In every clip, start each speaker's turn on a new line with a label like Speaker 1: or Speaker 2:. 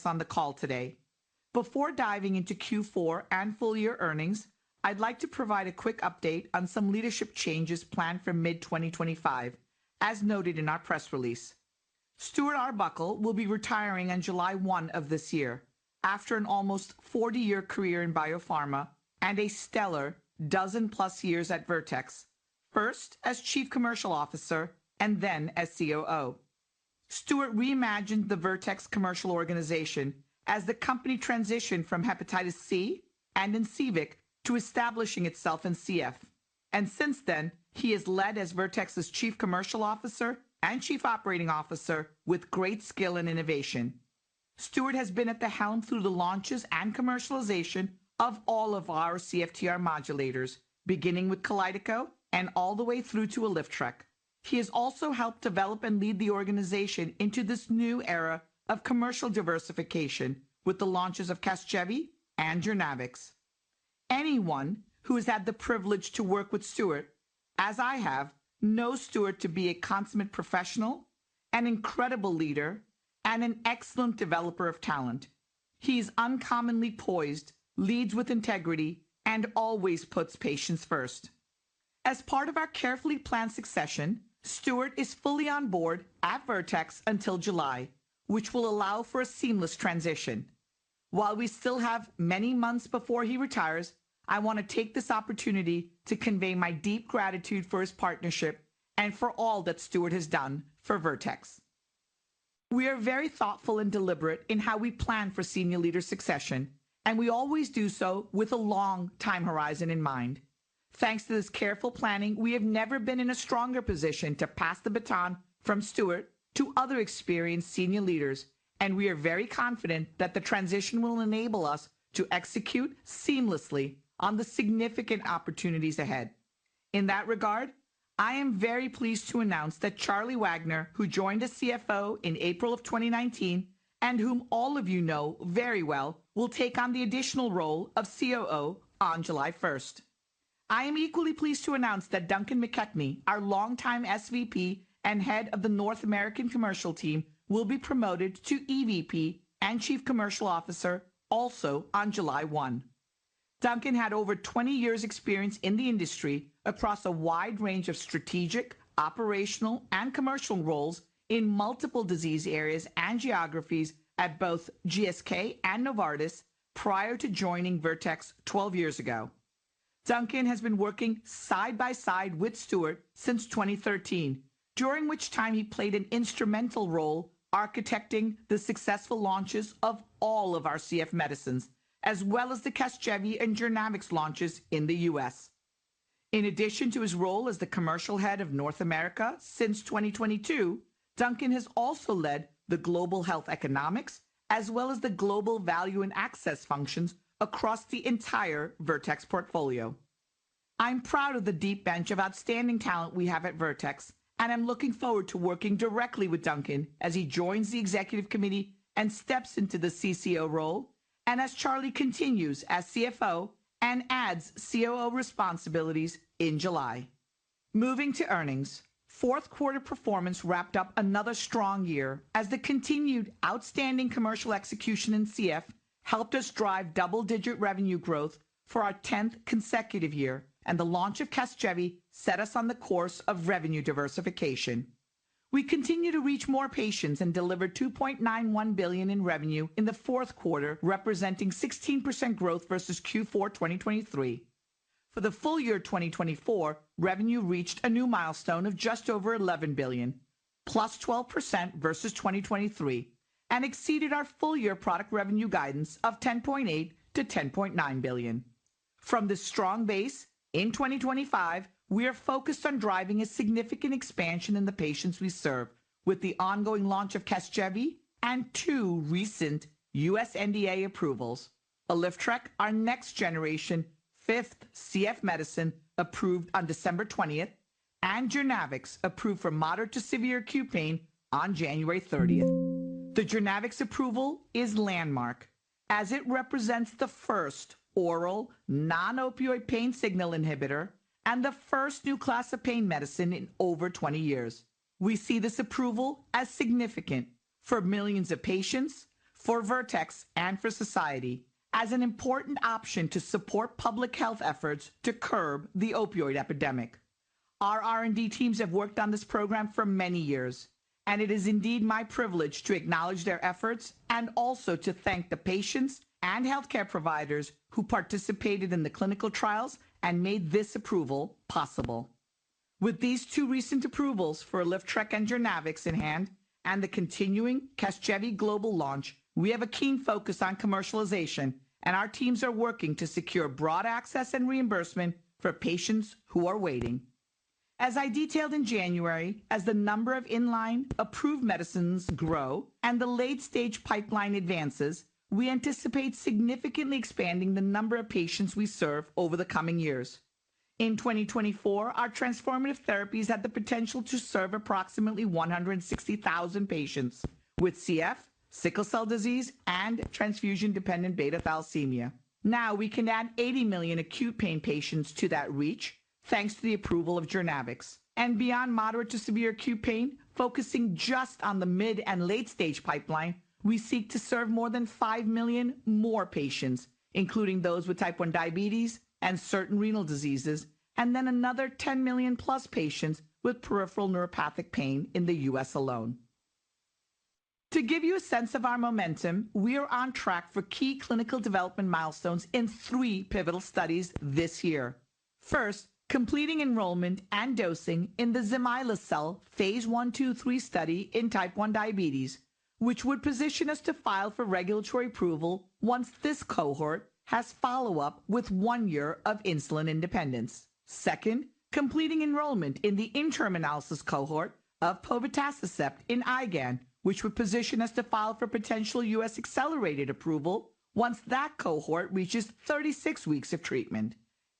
Speaker 1: us on the call today. Before diving into Q4 and full year earnings, I'd like to provide a quick update on some leadership changes planned for mid-2025, as noted in our press release. Stuart Arbuckle will be retiring on July 1 of this year, after an almost 40-year career in biopharma and a stellar dozen-plus years at Vertex, first as Chief Commercial Officer and then as COO. Stuart reimagined the Vertex commercial organization as the company transitioned from hepatitis C and in CVIC to establishing itself in CF. And since then, he has led as Vertex's Chief Commercial Officer and Chief Operating Officer with great skill and innovation. Stuart has been at the helm through the launches and commercialization of all of our CFTR modulators, beginning with Kalydeco and all the way through to Alyftrek. He has also helped develop and lead the organization into this new era of commercial diversification with the launches of Casgevy and Journavx. Anyone who has had the privilege to work with Stuart, as I have, knows Stuart to be a consummate professional, an incredible leader, and an excellent developer of talent. He is uncommonly poised, leads with integrity, and always puts patients first. As part of our carefully planned succession, Stuart is fully on board at Vertex until July, which will allow for a seamless transition. While we still have many months before he retires, I want to take this opportunity to convey my deep gratitude for his partnership and for all that Stuart has done for Vertex. We are very thoughtful and deliberate in how we plan for senior leader succession, and we always do so with a long time horizon in mind. Thanks to this careful planning, we have never been in a stronger position to pass the baton from Stuart to other experienced senior leaders, and we are very confident that the transition will enable us to execute seamlessly on the significant opportunities ahead. In that regard, I am very pleased to announce that Charlie Wagner, who joined as CFO in April of 2019, and whom all of you know very well, will take on the additional role of COO on July 1st. I am equally pleased to announce that Duncan McKechnie, our longtime SVP and head of the North American commercial team, will be promoted to EVP and Chief Commercial Officer also on July 1. Duncan had over 20 years' experience in the industry across a wide range of strategic, operational, and commercial roles in multiple disease areas and geographies at both GSK and Novartis prior to joining Vertex 12 years ago. Duncan has been working side by side with Stuart since 2013, during which time he played an instrumental role architecting the successful launches of all of our CF medicines, as well as the Casgevy and Journavx launches in the US. In addition to his role as the commercial head of North America since 2022, Duncan has also led the global health economics, as well as the global value and access functions across the entire Vertex portfolio. I'm proud of the deep bench of outstanding talent we have at Vertex, and I'm looking forward to working directly with Duncan as he joins the executive committee and steps into the CCO role, and as Charlie continues as CFO and adds COO responsibilities in July. Moving to earnings, fourth quarter performance wrapped up another strong year as the continued outstanding commercial execution in CF helped us drive double-digit revenue growth for our 10th consecutive year, and the launch of Casgevy set us on the course of revenue diversification. We continue to reach more patients and delivered $2.91 billion in revenue in the fourth quarter, representing 16% growth versus Q4 2023. For the full year 2024, revenue reached a new milestone of just over $11 billion, plus 12% versus 2023, and exceeded our full-year product revenue guidance of $10.8 to $10.9 billion. From this strong base, in 2025, we are focused on driving a significant expansion in the patients we serve with the ongoing launch of Casgevy and 2 recent U.S. NDA approvals. Alyftrek, our next-generation 5th CF medicine, approved on December 20th, and Journavx, approved for moderate to severe acute pain on January 30th. The Journavx approval is landmark, as it represents the first oral non-opioid pain signal inhibitor and the first new class of pain medicine in over 20 years. We see this approval as significant for millions of patients, for Vertex and for society as an important option to support public health efforts to curb the opioid epidemic. Our R&D teams have worked on this program for many years, and it is indeed my privilege to acknowledge their efforts and also to thank the patients and healthcare providers who participated in the clinical trials and made this approval possible. With these two recent approvals for Liftrec and Journavx in hand, and the continuing Casgevy global launch, we have a keen focus on commercialization, and our teams are working to secure broad access and reimbursement for patients who are waiting. As I detailed in January, as the number of inline approved medicines grow and the late-stage pipeline advances, we anticipate significantly expanding the number of patients we serve over the coming years. In 2024, our transformative therapies had the potential to serve approximately 160,000 patients with CF, sickle cell disease, and transfusion-dependent beta thalassemia. Now we can add 80 million acute pain patients to that reach, thanks to the approval of Journavx. And beyond moderate to severe acute pain, focusing just on the mid and late stage pipeline, we seek to serve more than 5 million more patients, including those with type 1 diabetes and certain renal diseases, and then another 10 million plus patients with peripheral neuropathic pain in the US alone. To give you a sense of our momentum, we are on track for key clinical development milestones in 3 pivotal studies this year. First, completing enrollment and dosing in the Zimislecel phase 1-2-3 study in type 1 diabetes, which would position us to file for regulatory approval once this cohort has follow-up with 1 year of insulin independence. Second, completing enrollment in the interim analysis cohort of povetacicept in IgAN, which would position us to file for potential U.S. accelerated approval once that cohort reaches 36 weeks of treatment.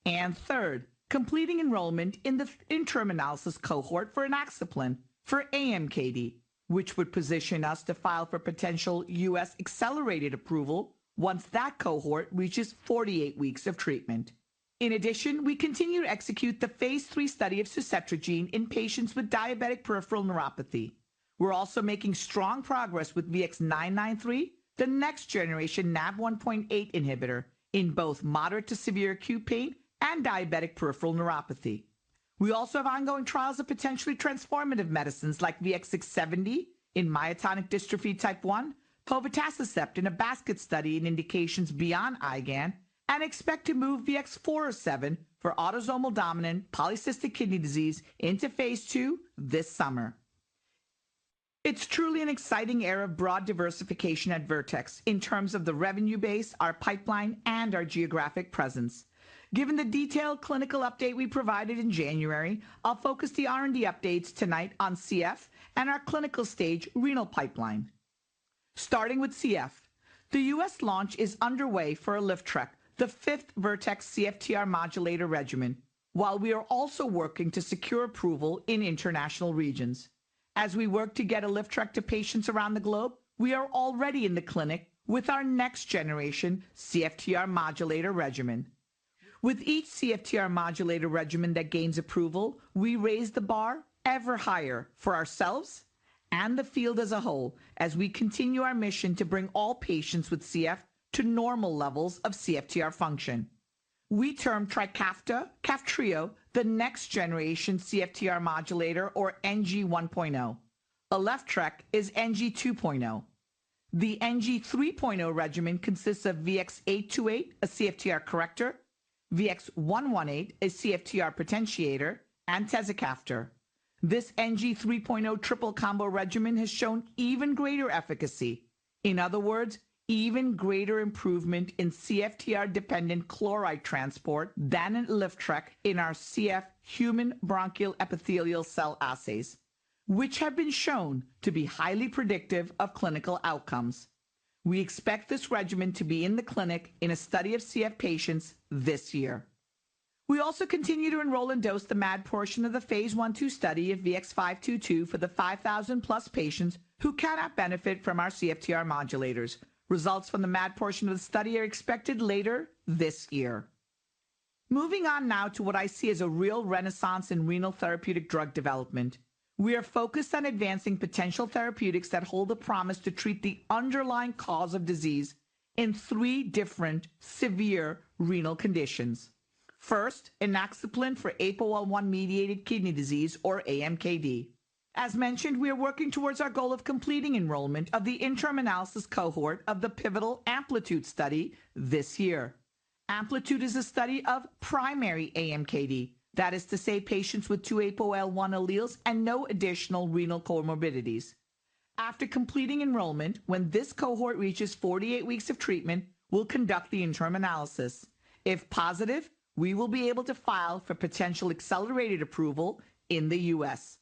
Speaker 1: And third, completing enrollment in the interim analysis cohort for inaxaplin for AMKD, which would position us to file for potential U.S. accelerated approval once that cohort reaches 48 weeks of treatment. In addition, we continue to execute the phase 3 study of suzetrigine in patients with diabetic peripheral neuropathy. We're also making strong progress with VX-993, the next generation NaV1.8 inhibitor, in both moderate to severe acute pain and diabetic peripheral neuropathy. We also have ongoing trials of potentially transformative medicines like VX-670 in myotonic dystrophy type 1, povetacicept in a basket study in indications beyond IgAN, and expect to move VX-407 for autosomal dominant polycystic kidney disease into phase 2 this summer. It's truly an exciting era of broad diversification at Vertex in terms of the revenue base, our pipeline, and our geographic presence. Given the detailed clinical update we provided in January, I'll focus the R&D updates tonight on CF and our clinical stage renal pipeline. Starting with CF, the U.S. launch is underway for Liftrec, the 5th Vertex CFTR modulator regimen, while we are also working to secure approval in international regions. As we work to get Liftrec to patients around the globe, we are already in the clinic with our next generation CFTR modulator regimen. With each CFTR modulator regimen that gains approval, we raise the bar ever higher for ourselves and the field as a whole as we continue our mission to bring all patients with CF to normal levels of CFTR function. We term Trikafta, Kaftrio, the next generation CFTR modulator, or NG 1.0. Liftrec is NG 2.0. The NG 3.0 regimen consists of VX-828, a CFTR corrector, VX-118, a CFTR potentiator, and tezacaftor. This NG 3.0 triple combo regimen has shown even greater efficacy. In other words, even greater improvement in CFTR-dependent chloride transport than in Liftrec in our CF human bronchial epithelial cell assays, which have been shown to be highly predictive of clinical outcomes. We expect this regimen to be in the clinic in a study of CF patients this year. We also continue to enroll and dose the MAD portion of the phase 1-2 study of VX-522 for the 5,000 plus patients who cannot benefit from our CFTR modulators. Results from the MAD portion of the study are expected later this year. Moving on now to what I see as a real renaissance in renal therapeutic drug development. We are focused on advancing potential therapeutics that hold the promise to treat the underlying cause of disease in 3 different severe renal conditions. First, inaxaplin for APOL1-mediated kidney disease, or AMKD. As mentioned, we are working towards our goal of completing enrollment of the interim analysis cohort of the pivotal Amplitude study this year. Amplitude is a study of primary AMKD, that is to say patients with 2 APOL1 alleles and no additional renal comorbidities. After completing enrollment, when this cohort reaches 48 weeks of treatment, we'll conduct the interim analysis. If positive, we will be able to file for potential accelerated approval in the U.S.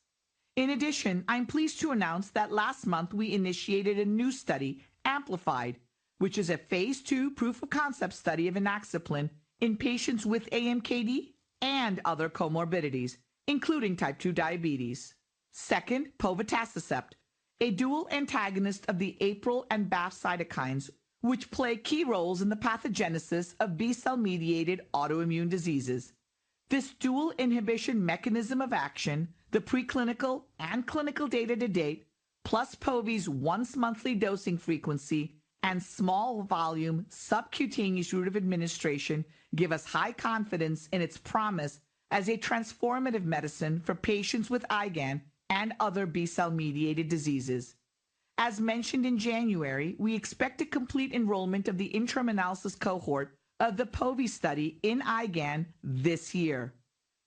Speaker 1: In addition, I'm pleased to announce that last month we initiated a new study, Amplified, which is a phase 2 proof of concept study of inaxaplin in patients with AMKD and other comorbidities, including type 2 diabetes. Second, povetacicept, a dual antagonist of the APRIL and BAFF cytokines, which play key roles in the pathogenesis of B-cell-mediated autoimmune diseases. This dual inhibition mechanism of action, the preclinical and clinical data to date, plus POVI's once-monthly dosing frequency and small volume subcutaneous route of administration give us high confidence in its promise as a transformative medicine for patients with IgAN and other B-cell mediated diseases. As mentioned in January, we expect to complete enrollment of the interim analysis cohort of the POVI study in IgAN this year.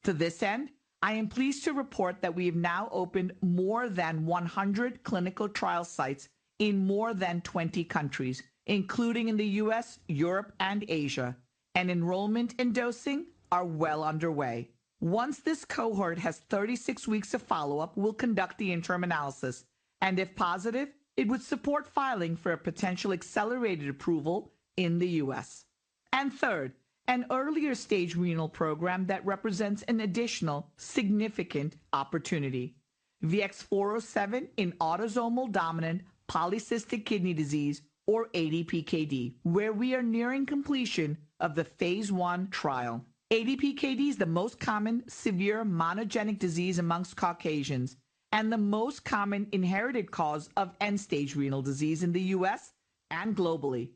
Speaker 1: To this end, I am pleased to report that we have now opened more than 100 clinical trial sites in more than 20 countries, including in the US, Europe, and Asia, and enrollment and dosing are well underway. Once this cohort has 36 weeks of follow-up, we'll conduct the interim analysis, and if positive, it would support filing for a potential accelerated approval in the US. And third, an earlier stage renal program that represents an additional significant opportunity. VX407 in autosomal dominant polycystic kidney disease, or ADPKD, where we are nearing completion of the phase 1 trial. ADPKD is the most common severe monogenic disease amongst Caucasians and the most common inherited cause of end-stage renal disease in the US and globally.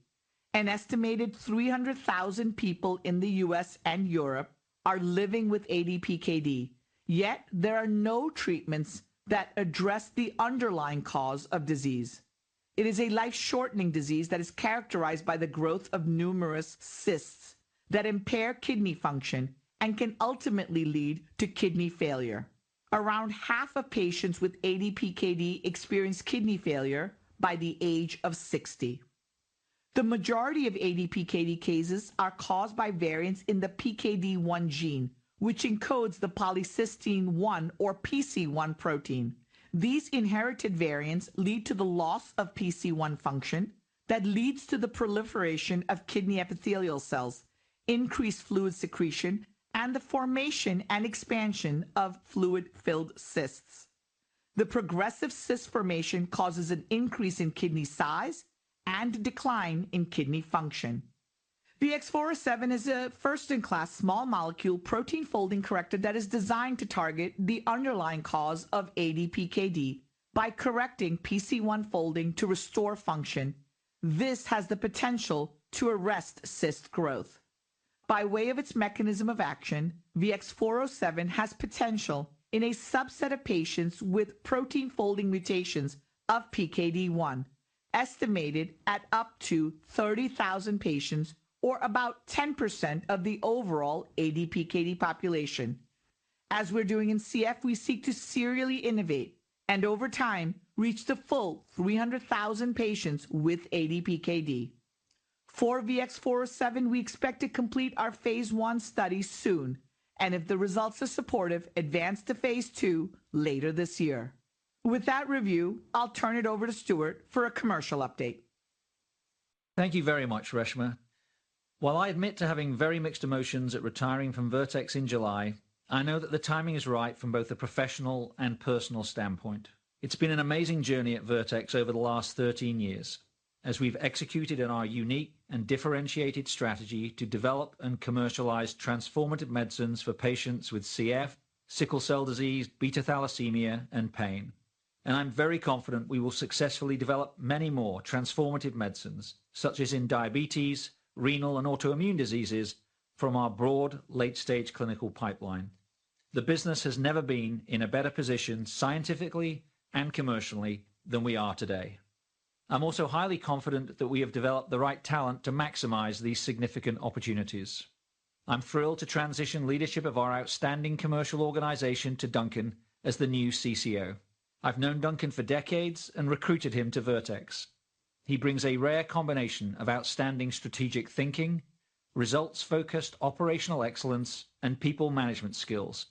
Speaker 1: An estimated 300,000 people in the US and Europe are living with ADPKD, yet there are no treatments that address the underlying cause of disease. It is a life-shortening disease that is characterized by the growth of numerous cysts that impair kidney function and can ultimately lead to kidney failure. Around half of patients with ADPKD experience kidney failure by the age of 60. The majority of ADPKD cases are caused by variants in the PKD1 gene, which encodes the polycystin 1 or PC1 protein. These inherited variants lead to the loss of PC1 function that leads to the proliferation of kidney epithelial cells, increased fluid secretion, and the formation and expansion of fluid-filled cysts. The progressive cyst formation causes an increase in kidney size and a decline in kidney function. VX407 is a first-in-class small molecule protein folding corrector that is designed to target the underlying cause of ADPKD by correcting PC1 folding to restore function. This has the potential to arrest cyst growth. By way of its mechanism of action, VX407 has potential in a subset of patients with protein folding mutations of PKD1, estimated at up to 30,000 patients, or about 10% of the overall ADPKD population. As we're doing in CF, we seek to serially innovate and over time reach the full 300,000 patients with ADPKD. For VX407, we expect to complete our phase 1 study soon, and if the results are supportive, advance to phase 2 later this year. With that review, I'll turn it over to Stuart for a commercial update.
Speaker 2: Thank you very much, Reshma. While I admit to having very mixed emotions at retiring from Vertex in July, I know that the timing is right from both a professional and personal standpoint. It's been an amazing journey at Vertex over the last 13 years, as we've executed on our unique and differentiated strategy to develop and commercialize transformative medicines for patients with CF, sickle cell disease, beta thalassemia, and pain. And I'm very confident we will successfully develop many more transformative medicines, such as in diabetes, renal and autoimmune diseases, from our broad late-stage clinical pipeline. The business has never been in a better position scientifically and commercially than we are today. I'm also highly confident that we have developed the right talent to maximize these significant opportunities. I'm thrilled to transition leadership of our outstanding commercial organization to Duncan as the new CCO. I've known Duncan for decades and recruited him to Vertex. He brings a rare combination of outstanding strategic thinking, results-focused operational excellence, and people management skills,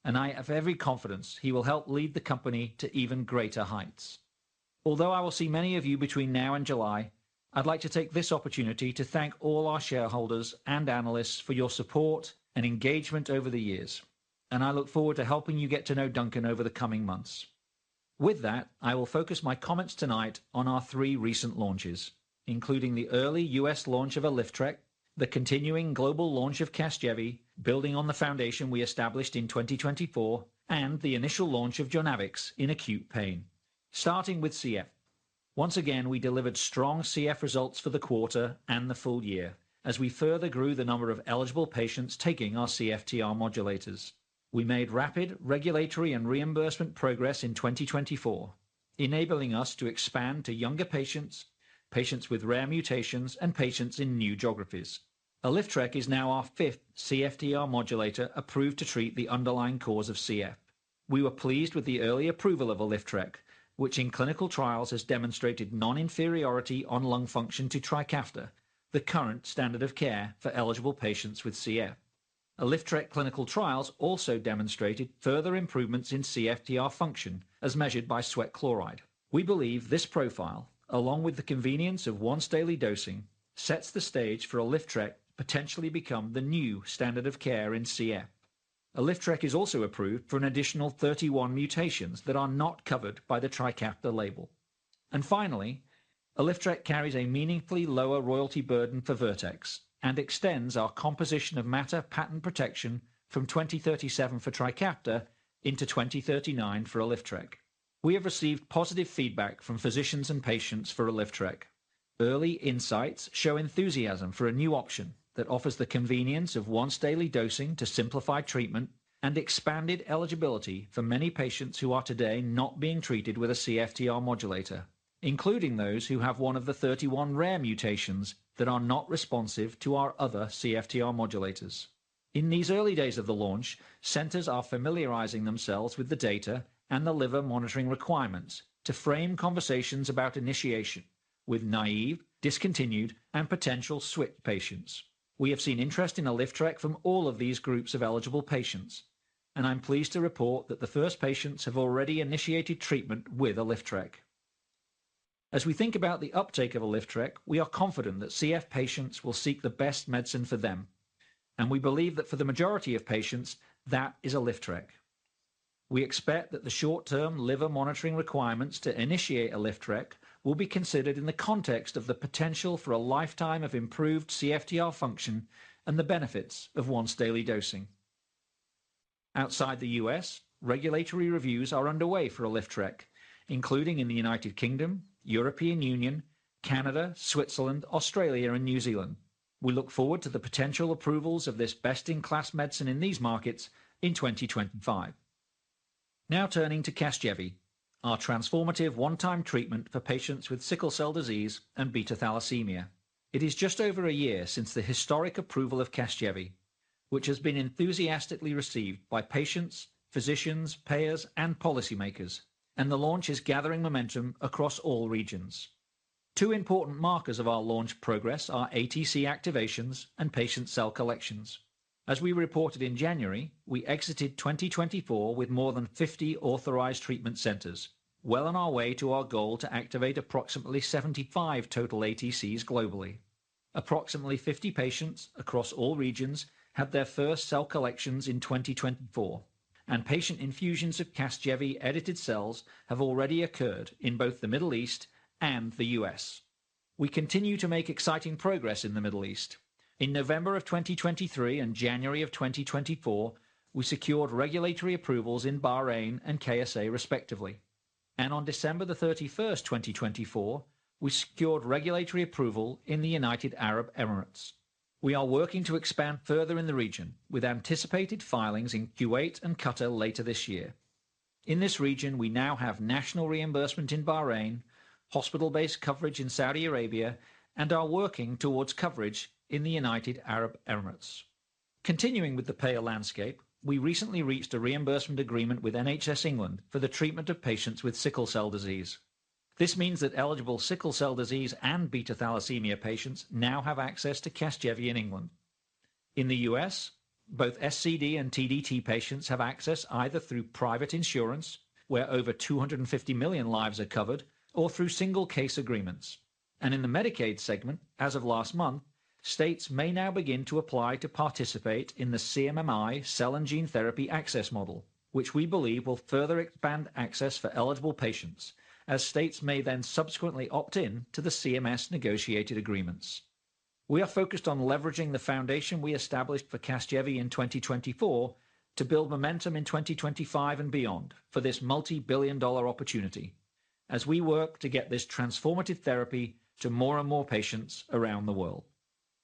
Speaker 2: and I have every confidence he will help lead the company to even greater heights. Although I will see many of you between now and July, I'd like to take this opportunity to thank all our shareholders and analysts for your support and engagement over the years, and I look forward to helping you get to know Duncan over the coming months. With that, I will focus my comments tonight on our 3 recent launches, including the early US launch of Alyftrek, the continuing global launch of Casgevy, building on the foundation we established in 2024, and the initial launch of Jonavix in acute pain. Starting with CF. Once again, we delivered strong CF results for the quarter and the full year, as we further grew the number of eligible patients taking our CFTR modulators. We made rapid regulatory and reimbursement progress in 2024, enabling us to expand to younger patients, patients with rare mutations, and patients in new geographies. Alyftrek is now our 5th CFTR modulator approved to treat the underlying cause of CF. We were pleased with the early approval of Alyftrek, which in clinical trials has demonstrated non-inferiority on lung function to Trikafta, the current standard of care for eligible patients with CF. Alyftrek clinical trials also demonstrated further improvements in CFTR function as measured by sweat chloride. We believe this profile, along with the convenience of once-daily dosing, sets the stage for Alyftrek to potentially become the new standard of care in CF. Alyftrek is also approved for an additional 31 mutations that are not covered by the Trikafta label. And finally, Alyftrek carries a meaningfully lower royalty burden for Vertex and extends our composition of matter patent protection from 2037 for Trikafta into 2039 for Alyftrek. We have received positive feedback from physicians and patients for Alyftrek. Early insights show enthusiasm for a new option that offers the convenience of once-daily dosing to simplify treatment and expanded eligibility for many patients who are today not being treated with a CFTR modulator, including those who have one of the 31 rare mutations that are not responsive to our other CFTR modulators. In these early days of the launch, centers are familiarizing themselves with the data and the liver monitoring requirements to frame conversations about initiation with naive, discontinued, and potential switch patients. We have seen interest in Alyftrek from all of these groups of eligible patients, and I'm pleased to report that the first patients have already initiated treatment with Alyftrek. As we think about the uptake of Alyftrek, we are confident that CF patients will seek the best medicine for them, and we believe that for the majority of patients, that is Alyftrek. We expect that the short-term liver monitoring requirements to initiate Alyftrek will be considered in the context of the potential for a lifetime of improved CFTR function and the benefits of once-daily dosing. Outside the US, regulatory reviews are underway for Alyftrek, including in the United Kingdom, European Union, Canada, Switzerland, Australia, and New Zealand. We look forward to the potential approvals of this best-in-class medicine in these markets in 2025. Now turning to Casgevy, our transformative one-time treatment for patients with sickle cell disease and beta thalassemia. It is just over a year since the historic approval of Casgevy, which has been enthusiastically received by patients, physicians, payers, and policymakers, and the launch is gathering momentum across all regions. 2 important markers of our launch progress are ATC activations and patient cell collections. As we reported in January, we exited 2024 with more than 50 authorized treatment centers, well on our way to our goal to activate approximately 75 total ATCs globally. Approximately 50 patients across all regions had their first cell collections in 2024, and patient infusions of Casgevy edited cells have already occurred in both the Middle East and the US. We continue to make exciting progress in the Middle East. In November of 2023 and January of 2024, we secured regulatory approvals in Bahrain and KSA respectively. And on December the 31st, 2024, we secured regulatory approval in the United Arab Emirates. We are working to expand further in the region, with anticipated filings in Kuwait and Qatar later this year. In this region, we now have national reimbursement in Bahrain, hospital-based coverage in Saudi Arabia, and are working towards coverage in the United Arab Emirates. Continuing with the payer landscape, we recently reached a reimbursement agreement with NHS England for the treatment of patients with sickle cell disease. This means that eligible sickle cell disease and beta thalassemia patients now have access to Casgevy in England. In the US, both SCD and TDT patients have access either through private insurance, where over 250 million lives are covered, or through single case agreements. And in the Medicaid segment, as of last month, states may now begin to apply to participate in the CMMI cell and gene therapy access model, which we believe will further expand access for eligible patients, as states may then subsequently opt in to the CMS negotiated agreements. We are focused on leveraging the foundation we established for Casgevy in 2024 to build momentum in 2025 and beyond for this multi-billion-dollar opportunity, as we work to get this transformative therapy to more and more patients around the world.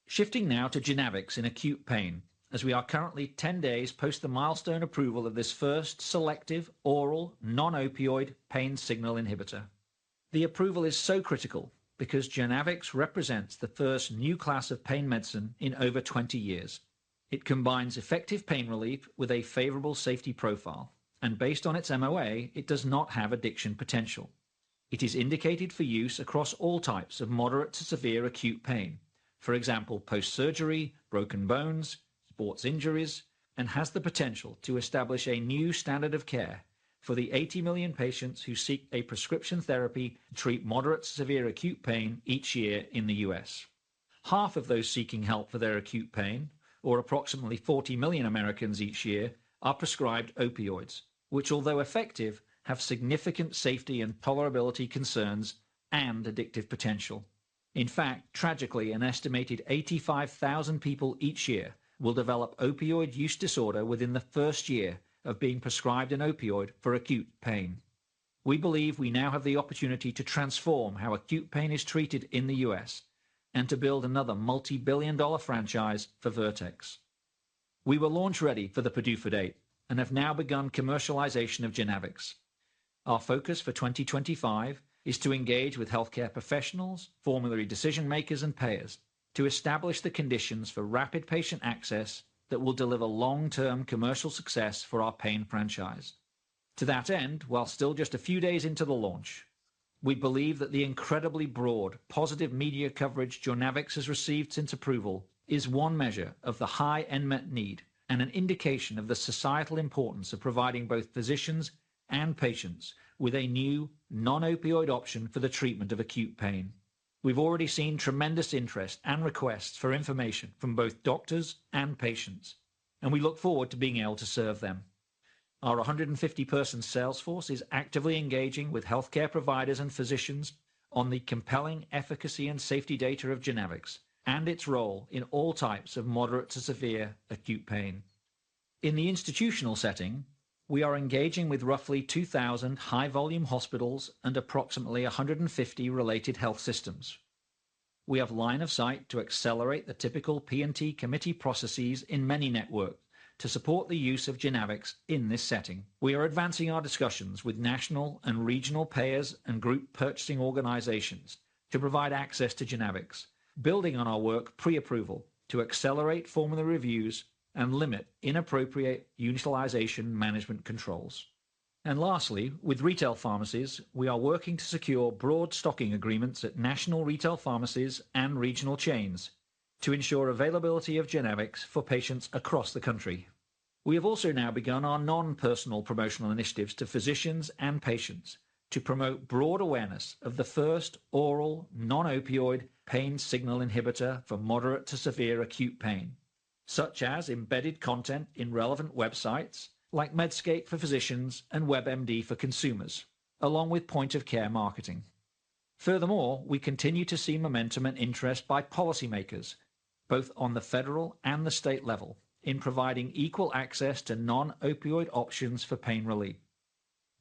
Speaker 2: Shifting now to Genavix in acute pain, as we are currently 10 days post the milestone approval of this first selective oral non-opioid pain signal inhibitor. The approval is so critical because Genavix represents the first new class of pain medicine in over 20 years. It combines effective pain relief with a favorable safety profile, and based on its MOA, it does not have addiction potential. It is indicated for use across all types of moderate to severe acute pain, for example, post-surgery, broken bones, sports injuries, and has the potential to establish a new standard of care for the 80 million patients who seek a prescription therapy to treat moderate to severe acute pain each year in the US. Half of those seeking help for their acute pain, or approximately 40 million Americans each year, are prescribed opioids, which, although effective, have significant safety and tolerability concerns and addictive potential. In fact, tragically, an estimated 85,000 people each year will develop opioid use disorder within the first year of being prescribed an opioid for acute pain. We believe we now have the opportunity to transform how acute pain is treated in the US and to build another multi-billion-dollar franchise for Vertex. We were launch ready for the PDUFA date and have now begun commercialization of Genavix. Our focus for 2025 is to engage with healthcare professionals, formulary decision makers, and payers to establish the conditions for rapid patient access that will deliver long-term commercial success for our pain franchise. To that end, while still just a few days into the launch, we believe that the incredibly broad, positive media coverage Genavix has received since approval is one measure of the high unmet need and an indication of the societal importance of providing both physicians and patients with a new, non-opioid option for the treatment of acute pain. We've already seen tremendous interest and requests for information from both doctors and patients, and we look forward to being able to serve them. Our 150-person sales force is actively engaging with healthcare providers and physicians on the compelling efficacy and safety data of Genavix and its role in all types of moderate to severe acute pain. In the institutional setting, we are engaging with roughly 2,000 high-volume hospitals and approximately 150 related health systems. We have line of sight to accelerate the typical P&T committee processes in many networks to support the use of Genavix in this setting. We are advancing our discussions with national and regional payers and group purchasing organizations to provide access to Genavix, building on our work pre-approval to accelerate formulary reviews and limit inappropriate utilization management controls. And lastly, with retail pharmacies, we are working to secure broad stocking agreements at national retail pharmacies and regional chains to ensure availability of Genavix for patients across the country. We have also now begun our non-personal promotional initiatives to physicians and patients to promote broad awareness of the first oral non-opioid pain signal inhibitor for moderate to severe acute pain, such as embedded content in relevant websites like Medscape for physicians and WebMD for consumers, along with point-of-care marketing. Furthermore, we continue to see momentum and interest by policymakers, both on the federal and the state level, in providing equal access to non-opioid options for pain relief.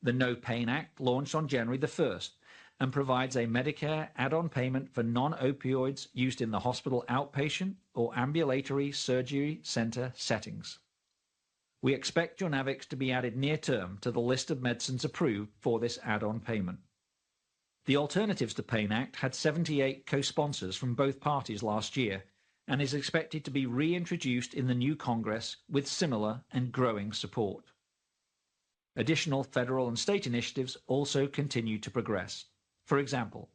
Speaker 2: The No Pain Act launched on January the 1st and provides a Medicare add-on payment for non-opioids used in the hospital outpatient or ambulatory surgery center settings. We expect Journavx to be added near term to the list of medicines approved for this add-on payment. The Alternatives to Pain Act had 78 co-sponsors from both parties last year and is expected to be reintroduced in the new Congress with similar and growing support. Additional federal and state initiatives also continue to progress. For example,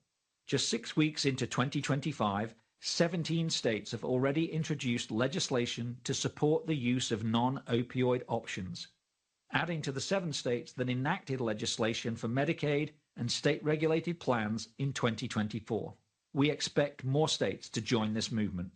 Speaker 2: just 6 weeks into 2025, 17 states have already introduced legislation to support the use of non-opioid options, adding to the 7 states that enacted legislation for Medicaid and state-regulated plans in 2024. We expect more states to join this movement.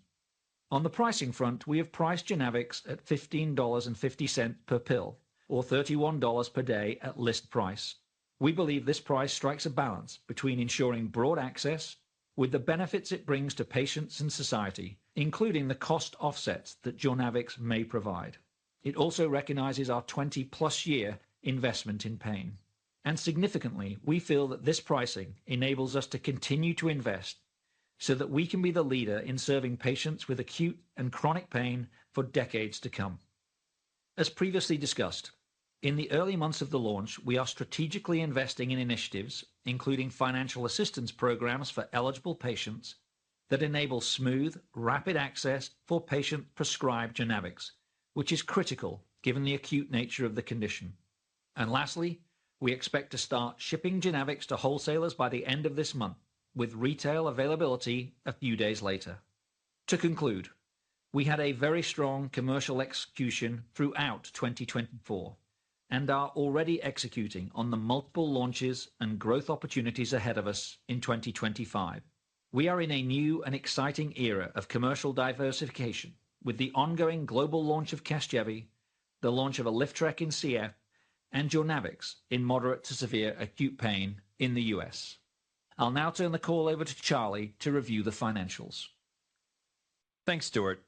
Speaker 2: On the pricing front, we have priced Journavx at $15.50 per pill, or $31 per day at list price. We believe this price strikes a balance between ensuring broad access with the benefits it brings to patients and society, including the cost offsets that Journavx may provide. It also recognizes our 20-plus year investment in pain. And significantly, we feel that this pricing enables us to continue to invest so that we can be the leader in serving patients with acute and chronic pain for decades to come. As previously discussed, in the early months of the launch, we are strategically investing in initiatives, including financial assistance programs for eligible patients that enable smooth, rapid access for patient-prescribed Journavx, which is critical given the acute nature of the condition. And lastly, we expect to start shipping Journavx to wholesalers by the end of this month, with retail availability a few days later. To conclude, we had a very strong commercial execution throughout 2024 and are already executing on the multiple launches and growth opportunities ahead of us in 2025. We are in a new and exciting era of commercial diversification with the ongoing global launch of Casgevy, the launch of Alyftrek in CF, and Journavx in moderate to severe acute pain in the US. I'll now turn the call over to Charlie to review the financials.
Speaker 3: Thanks, Stuart.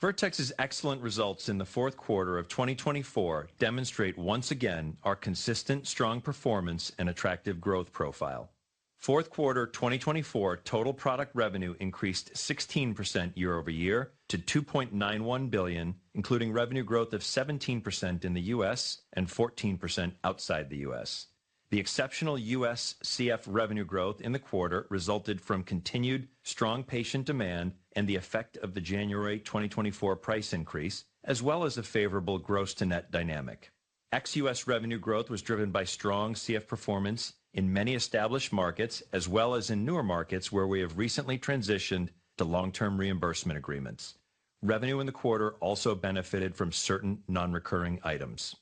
Speaker 3: Vertex's excellent results in the fourth quarter of 2024 demonstrate once again our consistent, strong performance and attractive growth profile. Fourth quarter 2024 total product revenue increased 16% year-over-year to $2.91 billion, including revenue growth of 17% in the U.S. and 14% outside the U.S. The exceptional U.S. CF revenue growth in the quarter resulted from continued strong patient demand and the effect of the January 2024 price increase, as well as a favorable gross-to-net dynamic. Ex-U.S. revenue growth was driven by strong CF performance in many established markets, as well as in newer markets where we have recently transitioned to long-term reimbursement agreements. Revenue in the quarter also benefited from certain non-recurring items.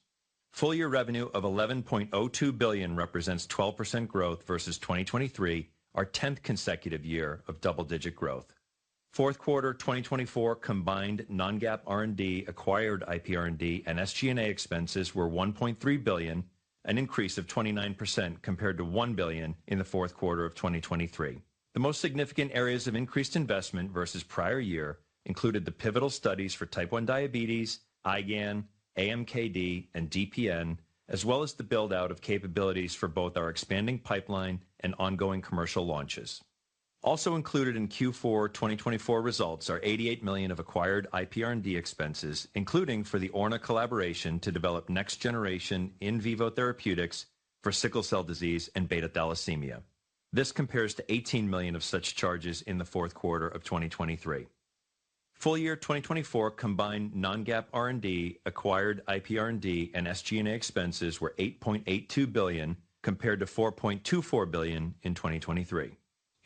Speaker 3: Full-year revenue of $11.02 billion represents 12% growth versus 2023, our 10th consecutive year of double-digit growth. Fourth quarter 2024 combined non-GAAP R&D, acquired IP R&D, and SG&A expenses were $1.3 billion, an increase of 29% compared to $1 billion in the fourth quarter of 2023. The most significant areas of increased investment versus prior year included the pivotal studies for type 1 diabetes, IgAN, AMKD, and DPN, as well as the build-out of capabilities for both our expanding pipeline and ongoing commercial launches. Also included in Q4 2024 results are $88 million of acquired IP R&D expenses, including for the Orna collaboration to develop next-generation in vivo therapeutics for sickle cell disease and beta thalassemia. This compares to $18 million of such charges in the fourth quarter of 2023. Full year 2024 combined non-GAAP R&D, acquired IP R&D, and SG&A expenses were $8.82 billion compared to $4.24 billion in 2023.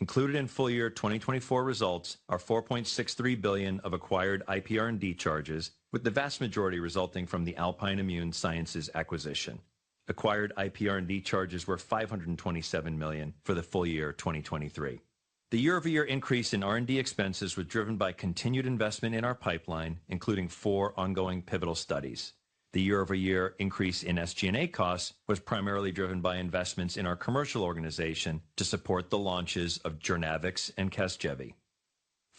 Speaker 3: Included in full year 2024 results are $4.63 billion of acquired IP R&D charges, with the vast majority resulting from the Alpine Immune Sciences acquisition. Acquired IP R&D charges were $527 million for the full year 2023. The year-over-year increase in R&D expenses was driven by continued investment in our pipeline, including 4 ongoing pivotal studies. The year-over-year increase in SG&A costs was primarily driven by investments in our commercial organization to support the launches of Journavx and Casgevy.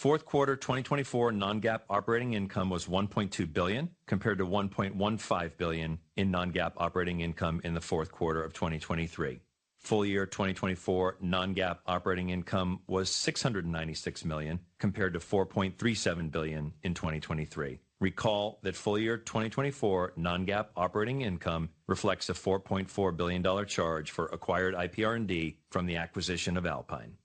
Speaker 3: Fourth quarter 2024 non-GAAP operating income was $1.2 billion compared to $1.15 billion in non-GAAP operating income in the fourth quarter of 2023. Full year 2024 non-GAAP operating income was $696 million compared to $4.37 billion in 2023. Recall that full year 2024 non-GAAP operating income reflects a $4.4 billion charge for acquired IP R&D from the acquisition of Alpine.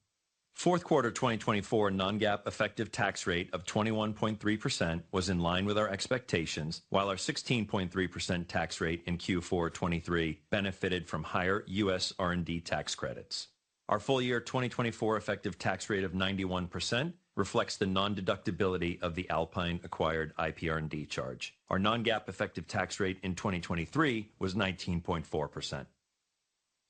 Speaker 3: Fourth quarter 2024 non-GAAP effective tax rate of 21.3% was in line with our expectations, while our 16.3% tax rate in Q4 23 benefited from higher U.S. R&D tax credits. Our full year 2024 effective tax rate of 91% reflects the non-deductibility of the Alpine acquired IP R&D charge. Our non-GAAP effective tax rate in 2023 was 19.4%.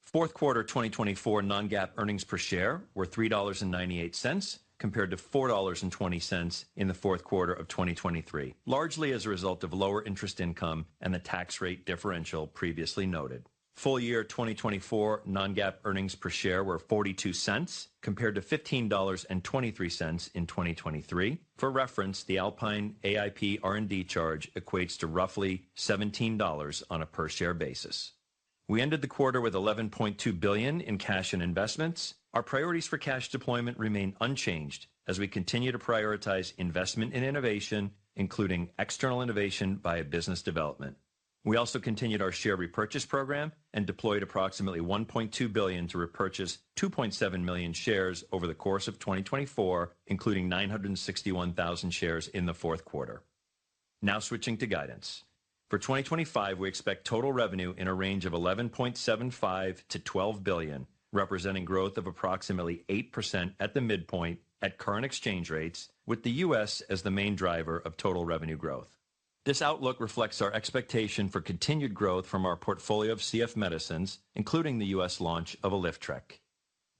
Speaker 3: Fourth quarter 2024 non-GAAP earnings per share were $3.98 compared to $4.20 in the fourth quarter of 2023, largely as a result of lower interest income and the tax rate differential previously noted. Full year 2024 non-GAAP earnings per share were 42 cents compared to $15.23 in 2023. For reference, the Alpine AIP R&D charge equates to roughly $17 on a per-share basis. We ended the quarter with $11.2 billion in cash and investments. Our priorities for cash deployment remain unchanged as we continue to prioritize investment in innovation, including external innovation via business development. We also continued our share repurchase program and deployed approximately $1.2 billion to repurchase 2.7 million shares over the course of 2024, including 961,000 shares in the fourth quarter. Now switching to guidance. For 2025, we expect total revenue in a range of $11.75 to $12 billion, representing growth of approximately 8% at the midpoint at current exchange rates, with the U.S. as the main driver of total revenue growth. This outlook reflects our expectation for continued growth from our portfolio of CF medicines, including the U.S. launch of Alyftrek.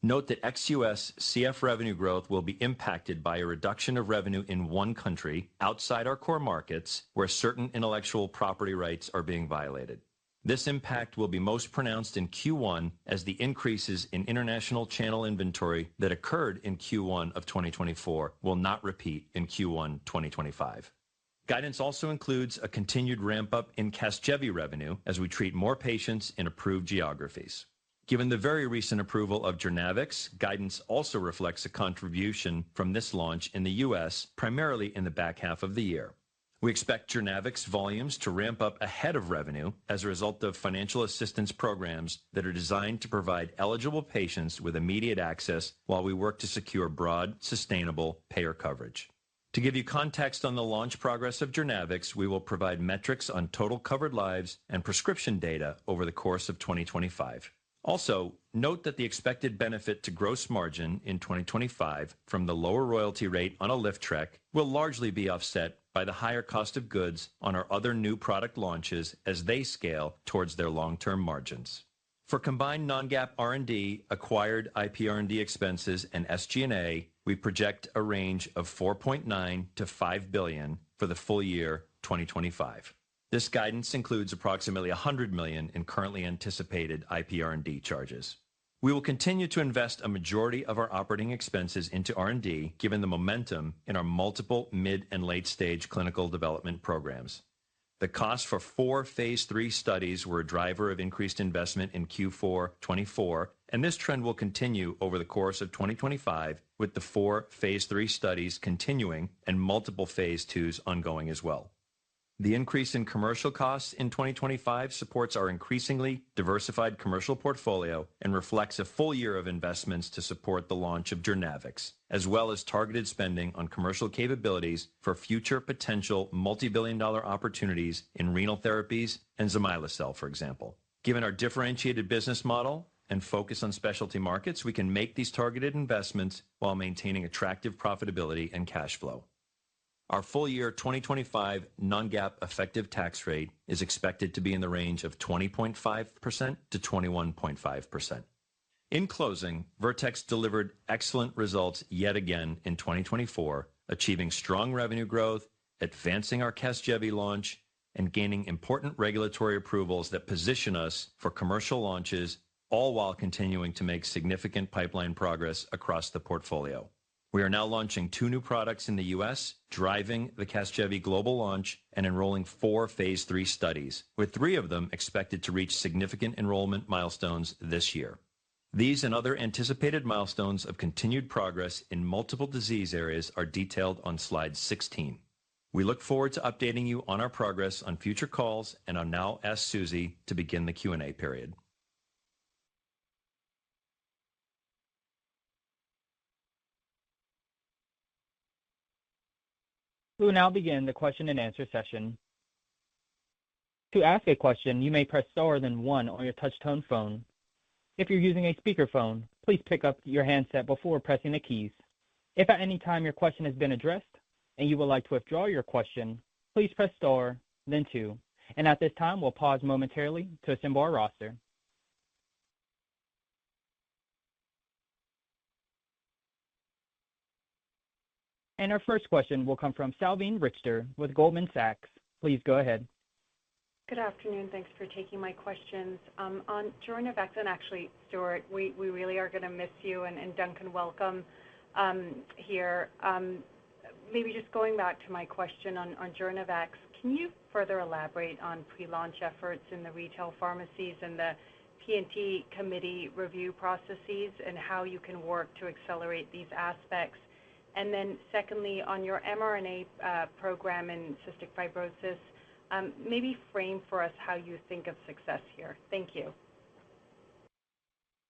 Speaker 3: Note that ex-U.S. CF revenue growth will be impacted by a reduction of revenue in one country outside our core markets where certain intellectual property rights are being violated. This impact will be most pronounced in Q1 as the increases in international channel inventory that occurred in Q1 of 2024 will not repeat in Q1 2025. Guidance also includes a continued ramp-up in Casgevy revenue as we treat more patients in approved geographies. Given the very recent approval of Journavx, guidance also reflects a contribution from this launch in the U.S., primarily in the back half of the year. We expect Journavx volumes to ramp up ahead of revenue as a result of financial assistance programs that are designed to provide eligible patients with immediate access while we work to secure broad, sustainable payer coverage. To give you context on the launch progress of Journavx, we will provide metrics on total covered lives and prescription data over the course of 2025. Also, note that the expected benefit to gross margin in 2025 from the lower royalty rate on Alyftrek will largely be offset by the higher cost of goods on our other new product launches as they scale towards their long-term margins. For combined non-GAAP R&D, acquired IP R&D expenses, and SG&A, we project a range of $4.9 to $5 billion for the full year 2025. This guidance includes approximately $100 million in currently anticipated IP R&D charges. We will continue to invest a majority of our operating expenses into R&D given the momentum in our multiple mid- and late-stage clinical development programs. The cost for 4 phase 3 studies were a driver of increased investment in Q4 24, and this trend will continue over the course of 2025 with the 4 phase 3 studies continuing and multiple phase 2s ongoing as well. The increase in commercial costs in 2025 supports our increasingly diversified commercial portfolio and reflects a full year of investments to support the launch of Journavx, as well as targeted spending on commercial capabilities for future potential multi-billion-dollar opportunities in renal therapies and Zimislecel, for example. Given our differentiated business model and focus on specialty markets, we can make these targeted investments while maintaining attractive profitability and cash flow. Our full year 2025 non-GAAP effective tax rate is expected to be in the range of 20.5% to 21.5%. In closing, Vertex delivered excellent results yet again in 2024, achieving strong revenue growth, advancing our Casgevy launch, and gaining important regulatory approvals that position us for commercial launches, all while continuing to make significant pipeline progress across the portfolio. We are now launching 2 new products in the U.S., driving the Casgevy global launch and enrolling 4 phase 3 studies, with 3 of them expected to reach significant enrollment milestones this year. These and other anticipated milestones of continued progress in multiple disease areas are detailed on slide 16. We look forward to updating you on our progress on future calls, and I'll now ask Susie to begin the Q&A period.
Speaker 4: We will now begin the question and answer session. To ask a question, you may press star then 1 on your touch-tone phone. If you're using a speakerphone, please pick up your handset before pressing the keys. If at any time your question has been addressed and you would like to withdraw your question, please press star, then 2. And at this time, we'll pause momentarily to assemble our roster. And our first question will come from Salveen Richter with Goldman Sachs. Please go ahead.
Speaker 5: Good afternoon. Thanks for taking my questions. On Jornevax, and actually, Stuart, we really are going to miss you, and Duncan, welcome here. Maybe just going back to my question on Jornevax, can you further elaborate on pre-launch efforts in the retail pharmacies and the P&T committee review processes and how you can work to accelerate these aspects? And then secondly, on your mRNA program in cystic fibrosis, maybe frame for us how you think of success here. Thank you.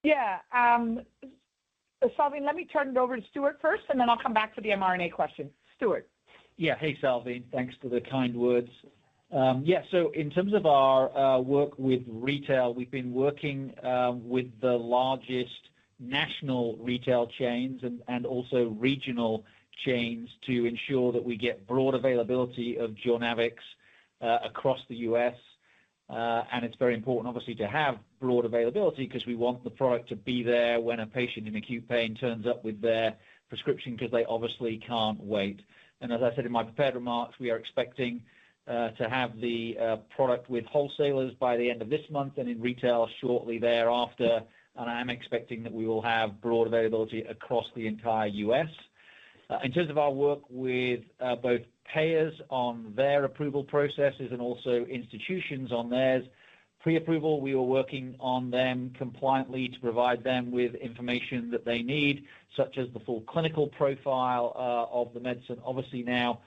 Speaker 1: Yeah. Salveen, let me turn it over to Stuart first, and then I'll come back to the mRNA question. Stuart.
Speaker 2: Yeah. Hey, Salveen. Thanks for the kind words. So in terms of our work with retail, we've been working with the largest national retail chains and also regional chains to ensure that we get broad availability of Jornevax across the U.S. And it's very important, obviously, to have broad availability because we want the product to be there when a patient in acute pain turns up with their prescription because they obviously can't wait. And as I said in my prepared remarks, we are expecting to have the product with wholesalers by the end of this month and in retail shortly thereafter. And I am expecting that we will have broad availability across the entire U.S. In terms of our work with both payers on their approval processes and also institutions on theirs, pre-approval, we were working on them compliantly to provide them with information that they need, such as the full clinical profile of the medicine. Obviously now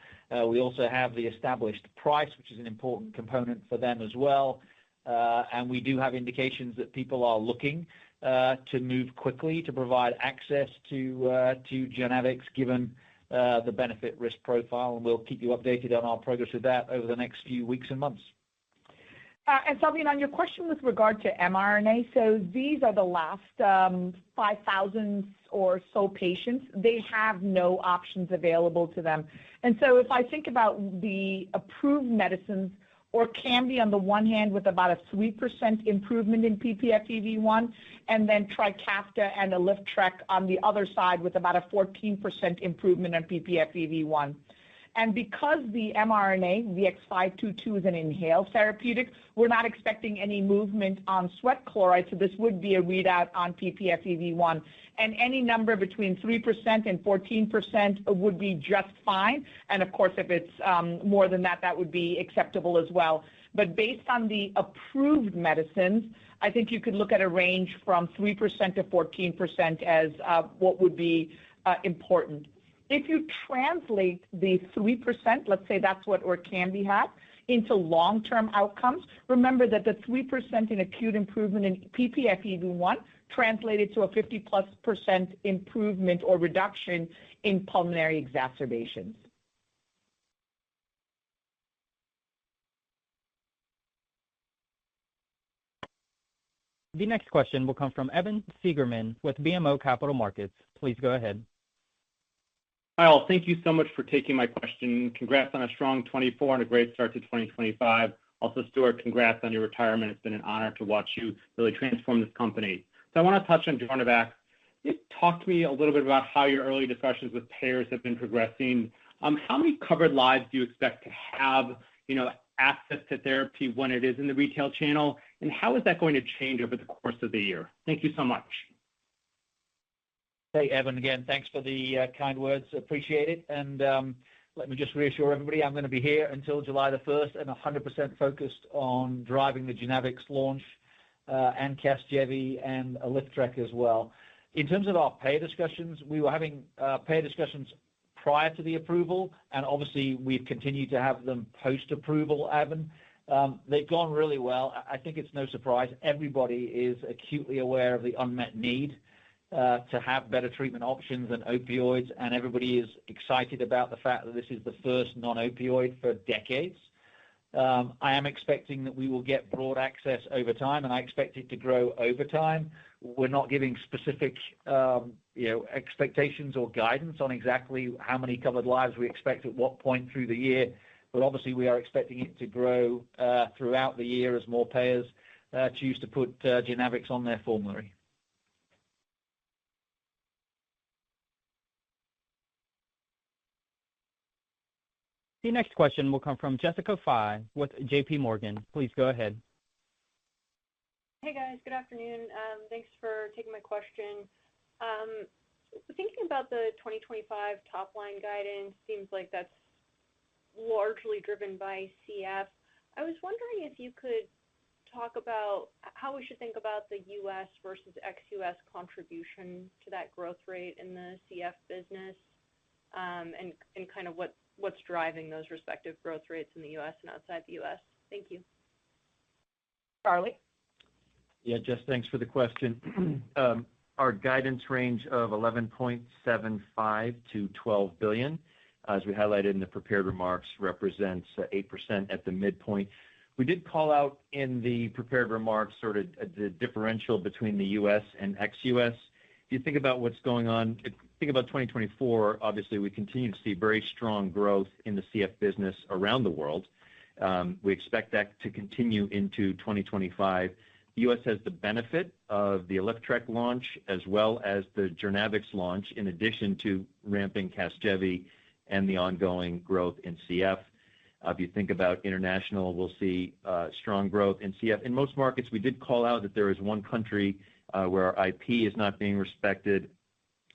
Speaker 2: we also have the established price, which is an important component for them as well. And we do have indications that people are looking to move quickly to provide access to Jornevax given the benefit risk profile, and we'll keep you updated on our progress with that over the next few weeks and months.
Speaker 1: And Salveen, on your question with regard to mRNA, so these are the last 5,000 or so patients. They have no options available to them. And so if I think about the approved medicines, Orkambi on the one hand with about a 3% improvement in ppFEV1, and then Trikafta and Alyftrek on the other side with about a 14% improvement in ppFEV1. And because the mRNA, VX-522, is an inhaled therapeutic, we're not expecting any movement on sweat chloride, so this would be a readout on ppFEV1. And any number between 3% and 14% would be just fine. And of course, if it's more than that, that would be acceptable as well. But based on the approved medicines, I think you could look at a range from 3% to 14% as what would be important. If you translate the 3%, let's say that's what Orkambi had, into long-term outcomes, remember that the 3% in acute improvement in ppFEV1 translated to a 50+% improvement or reduction in pulmonary exacerbations.
Speaker 4: The next question will come from Evan Seigerman with BMO Capital Markets. Please go ahead.
Speaker 6: Hi, all. Thank you so much for taking my question. Congrats on a strong 24 and a great start to 2025. Also, Stuart, congrats on your retirement. It's been an honor to watch you really transform this company. So I want to touch on Jornevax. Talk to me a little bit about how your early discussions with payers have been progressing. How many covered lives do you expect to have, access to therapy when it is in the retail channel? And how is that going to change over the course of the year? Thank you so much.
Speaker 2: Hey, Evan, again, thanks for the kind words. Appreciate it. And let me just reassure everybody, I'm going to be here until July the 1st and 100% focused on driving the Genavix launch and Casgevy and Alyftrek as well. In terms of our payer discussions, we were having payer discussions prior to the approval, and obviously we've continued to have them post-approval, Evan. They've gone really well. I think it's no surprise. Everybody is acutely aware of the unmet need to have better treatment options than opioids, and everybody is excited about the fact that this is the first non-opioid for decades. I am expecting that we will get broad access over time, and I expect it to grow over time. We're not giving specific, expectations or guidance on exactly how many covered lives we expect at what point through the year, but obviously we are expecting it to grow throughout the year as more payers choose to put Genavix on their formulary.
Speaker 4: The next question will come from Jessica Fye with JP Morgan. Please go ahead.
Speaker 7: Hey guys, good afternoon. Thanks for taking my question. Thinking about the 2025 top line guidance, seems like that's largely driven by CF. I was wondering if you could talk about how we should think about the U.S. versus ex-U.S. contribution to that growth rate in the CF business, and kind of what's driving those respective growth rates in the U.S. and outside the U.S. Thank you.
Speaker 1: Charlie?
Speaker 3: Yeah, Jess, thanks for the question. Our guidance range of $11.75 to $12 billion, as we highlighted in the prepared remarks, represents 8% at the midpoint. We did call out in the prepared remarks sort of the differential between the U.S. and ex-U.S. If you think about what's going on, think about 2024, obviously we continue to see very strong growth in the CF business around the world. We expect that to continue into 2025. The U.S. has the benefit of the Alyftrek launch as well as the Genavix launch, in addition to ramping Casgevy and the ongoing growth in CF. If you think about international, we'll see strong growth in CF. In most markets, we did call out that there is one country where our IP is not being respected.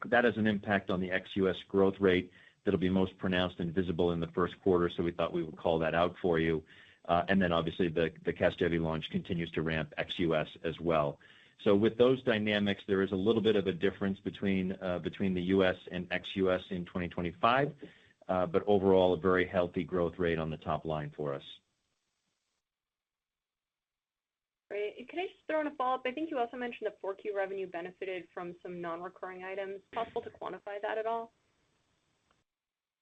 Speaker 3: That has an impact on the ex-U.S. growth rate that'll be most pronounced and visible in the first quarter, so we thought we would call that out for you. And then obviously the Casgevy launch continues to ramp ex-U.S. as well. So with those dynamics, there is a little bit of a difference between the U.S. and ex-U.S. in 2025, but overall a very healthy growth rate on the top line for us.
Speaker 7: Great. Can I just throw in a follow-up? I think you also mentioned that 4Q revenue benefited from some non-recurring items. Possible to quantify that at all?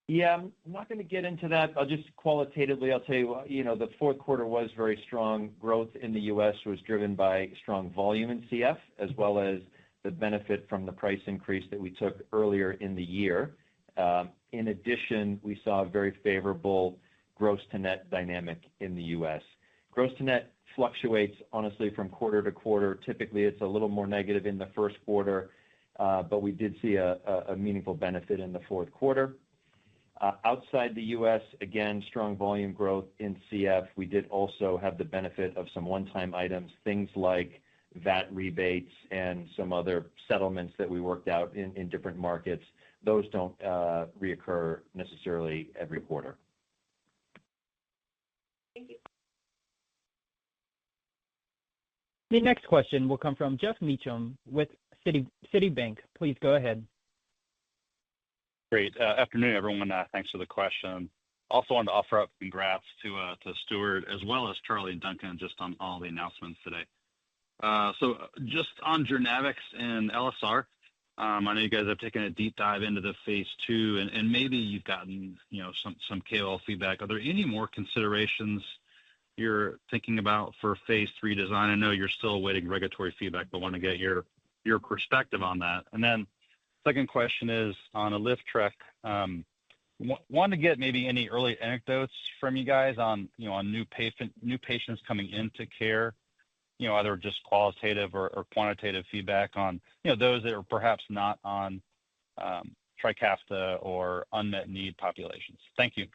Speaker 3: Yeah, I'm not going to get into that. I'll just qualitatively, I'll tell you, the fourth quarter was very strong. Growth in the U.S. was driven by strong volume in CF, as well as the benefit from the price increase that we took earlier in the year. In addition, we saw a very favorable gross-to-net dynamic in the U.S. Gross-to-net fluctuates, honestly, from quarter to quarter. Typically, it's a little more negative in the first quarter, but we did see a meaningful benefit in the fourth quarter. Outside the U.S., again, strong volume growth in CF. We did also have the benefit of some one-time items, things like VAT rebates and some other settlements that we worked out in different markets. Those don't reoccur necessarily every quarter.
Speaker 7: Thank you.
Speaker 4: The next question will come from Geoff Meacham with Citibank. Please go ahead.
Speaker 8: Great. Afternoon, everyone. Thanks for the question. Also wanted to offer up congrats to Stuart as well as Charlie and Duncan just on all the announcements today. So just on Genavix and LSR, I know you guys have taken a deep dive into the phase 2, and maybe you've gotten some KOL feedback. Are there any more considerations you're thinking about for phase 3 design? I know you're still awaiting regulatory feedback, but want to get your perspective on that. And then second question is on Alyftrek. Want to get maybe any early anecdotes from you guys on new patients coming into care, either just qualitative or quantitative feedback on those that are perhaps not on Trikafta or unmet need populations. Thank you.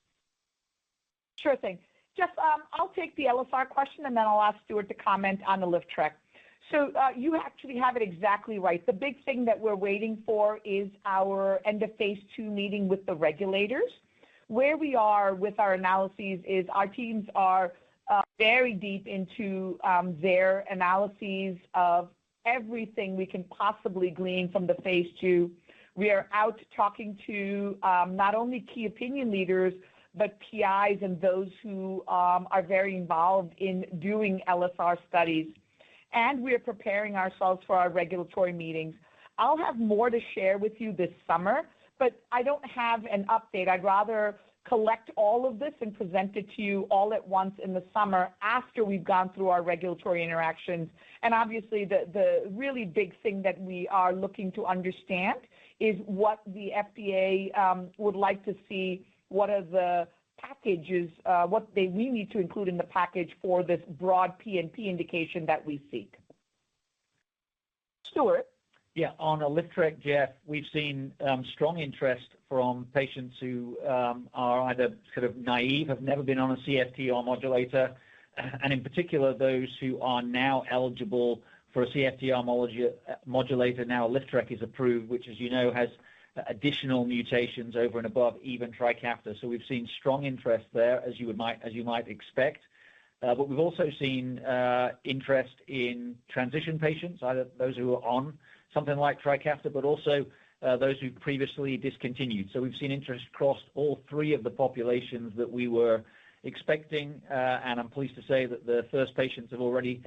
Speaker 1: Sure thing. Jeff, I'll take the LSR question, and then I'll ask Stuart to comment on the Alyftrek.
Speaker 9: So you actually have it exactly right. The big thing that we're waiting for is our end of phase 2 meeting with the regulators. Where we are with our analyses is our teams are very deep into their analyses of everything we can possibly glean from the phase 2. We are out talking to not only key opinion leaders, but PIs and those who are very involved in doing LSR studies. And we are preparing ourselves for our regulatory meetings. I'll have more to share with you this summer, but I don't have an update. I'd rather collect all of this and present it to you all at once in the summer after we've gone through our regulatory interactions. And obviously the really big thing that we are looking to understand is what the FDA would like to see, what are the packages, we need to include in the package for this broad PNP indication that we seek. Stuart?
Speaker 2: Yeah, on Alyftrek, Jeff, we've seen strong interest from patients who are either sort of naive, have never been on a CFTR modulator, and in particular those who are now eligible for a CFTR modulator. Now Alyftrek is approved, which, as you know, has additional mutations over and above even Trikafta. So we've seen strong interest there, as you might expect. But we've also seen interest in transition patients, either those who are on something like Trikafta, but also those who previously discontinued. So we've seen interest across all three of the populations that we were expecting, and I'm pleased to say that the first patients have already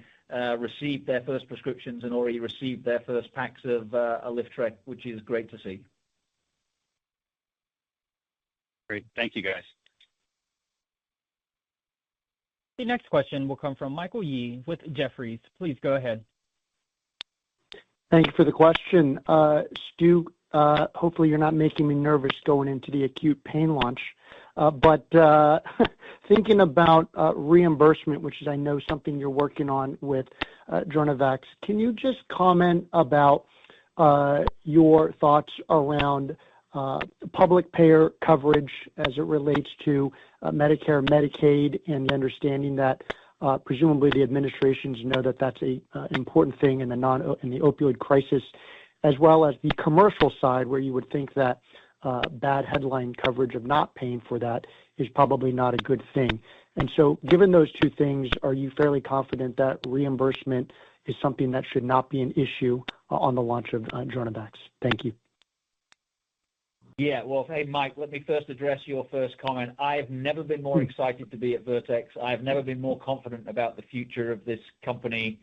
Speaker 2: received their first prescriptions and already received their first packs of Alyftrek, which is great to see.
Speaker 8: Great. Thank you, guys.
Speaker 4: The next question will come from Michael Yee with Jefferies. Please go ahead.
Speaker 10: Thank you for the question. Stu, hopefully you're not making me nervous going into the acute pain launch. But thinking about reimbursement, which is I know something you're working on with Jornavax, can you just comment about your thoughts around public payer coverage as it relates to Medicare, Medicaid, and the understanding that presumably the administrations know that that's a important thing in the opioid crisis, as well as the commercial side, where you would think that bad headline coverage of not paying for that is probably not a good thing. And so given those two things, are you fairly confident that reimbursement is something that should not be an issue on the launch of Jornavax? Thank you.
Speaker 2: Yeah, well, hey, Mike, let me first address your first comment. I've never been more excited to be at Vertex. I've never been more confident about the future of this company.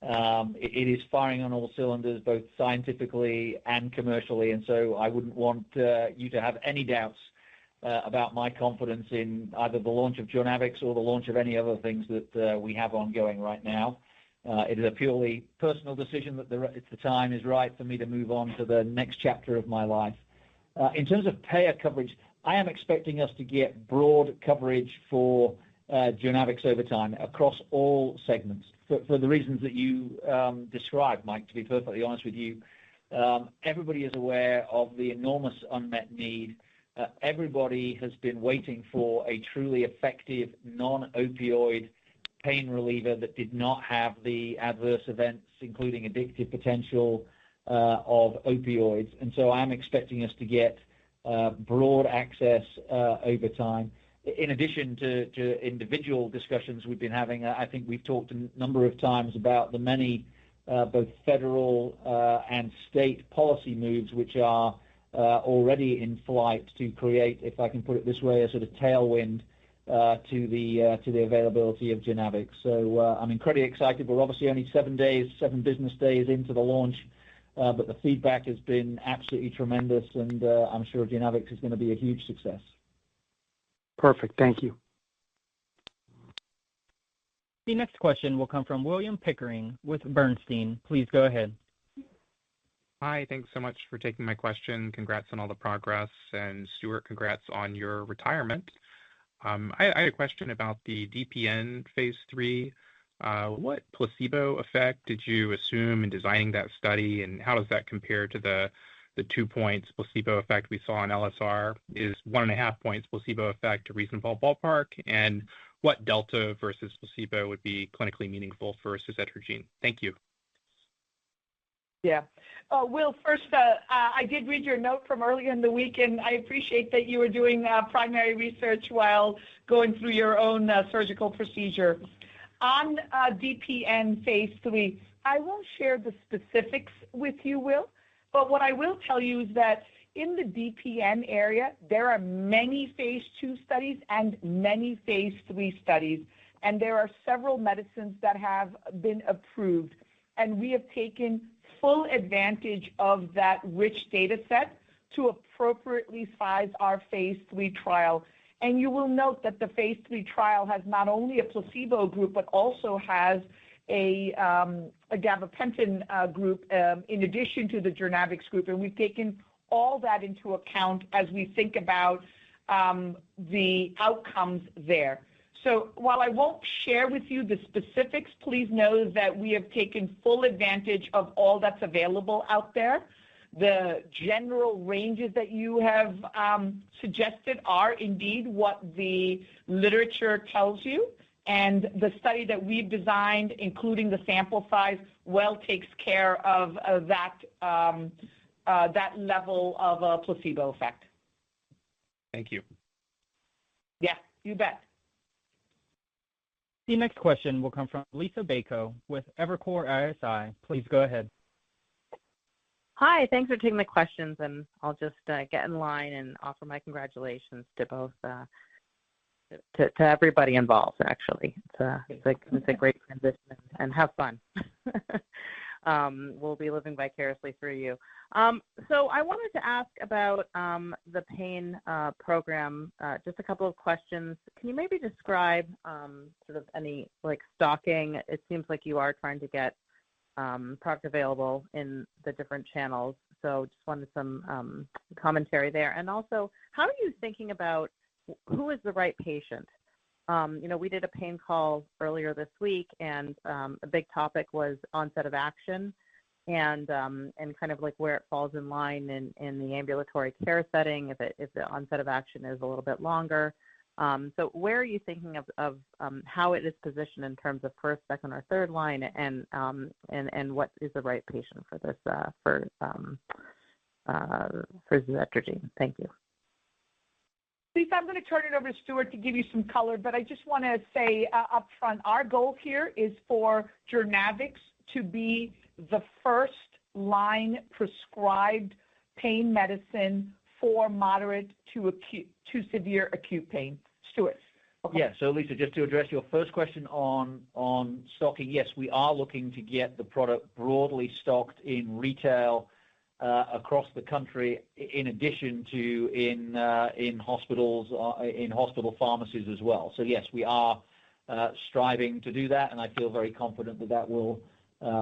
Speaker 2: It is firing on all cylinders, both scientifically and commercially, and so I wouldn't want you to have any doubts about my confidence in either the launch of Jornavax or the launch of any other things that we have ongoing right now. It is a purely personal decision that the time is right for me to move on to the next chapter of my life. In terms of payer coverage, I am expecting us to get broad coverage for Jornavax over time across all segments for the reasons that you described, Mike, to be perfectly honest with you. Everybody is aware of the enormous unmet need. Everybody has been waiting for a truly effective non-opioid pain reliever that did not have the adverse events, including addictive potential of opioids. And so I'm expecting us to get broad access over time. In addition to individual discussions we've been having, I think we've talked a number of times about the many both federal and state policy moves which are already in flight to create, if I can put it this way, a sort of tailwind to the availability of Jornavax. So I'm incredibly excited. We're obviously only 7 business days into the launch, but the feedback has been absolutely tremendous, and I'm sure Jornavax is going to be a huge success.
Speaker 10: Perfect. Thank you.
Speaker 4: The next question will come from William Pickering with Bernstein. Please go ahead.
Speaker 11: Hi, thanks so much for taking my question. Congrats on all the progress, and Stuart, congrats on your retirement. I had a question about the DPN phase 3. What placebo effect did you assume in designing that study, and how does that compare to the 2 points placebo effect we saw in LSR? Is 1.5 points placebo effect a reasonable ballpark? And what delta versus placebo would be clinically meaningful for suzetrigine? Thank you.
Speaker 9: Yeah. Will, first, I did read your note from earlier in the week, and I appreciate that you were doing primary research while going through your own surgical procedure. On DPN phase 3, I won't share the specifics with you, Will, but what I will tell you is that in the DPN area, there are many phase 2 studies and many phase 3 studies, and there are several medicines that have been approved. And we have taken full advantage of that rich data set to appropriately size our phase 3 trial. And you will note that the phase 3 trial has not only a placebo group, but also has a gabapentin group in addition to the Journavx group. And we've taken all that into account as we think about the outcomes there. So while I won't share with you the specifics, please know that we have taken full advantage of all that's available out there. The general ranges that you have suggested are indeed what the literature tells you, and the study that we've designed, including the sample size, well takes care of that level of a placebo effect.
Speaker 11: Thank you.
Speaker 9: Yeah, you bet.
Speaker 4: The next question will come from Lisa Bako with Evercore ISI. Please go ahead.
Speaker 12: Hi, thanks for taking the questions, and I'll just get in line and offer my congratulations to both to everybody involved. Actually, it's a great transition, and have fun. We'll be living vicariously through you. So I wanted to ask about the pain program. Just a couple of questions. Can you maybe describe sort of any stocking? It seems like you are trying to get product available in the different channels. So just wanted some commentary there. And also, how are you thinking about who is the right patient? We did a pain call earlier this week, and a big topic was onset of action and kind of where it falls in line in the ambulatory care setting, if the onset of action is a little bit longer. So where are you thinking of how it is positioned in terms of first, second, or third line, and what is the right patient for this for Zetragine? Thank you.
Speaker 9: Lisa, I'm going to turn it over to Stuart to give you some color, but I just want to say up front, our goal here is for Journavx to be the first line prescribed pain medicine for moderate to severe acute pain. Stuart. Okay.
Speaker 2: Yeah, so Lisa, just to address your first question on stocking, yes, we are looking to get the product broadly stocked in retail across the country, in addition to in hospitals, in hospital pharmacies as well. So yes, we are striving to do that, and I feel very confident that that will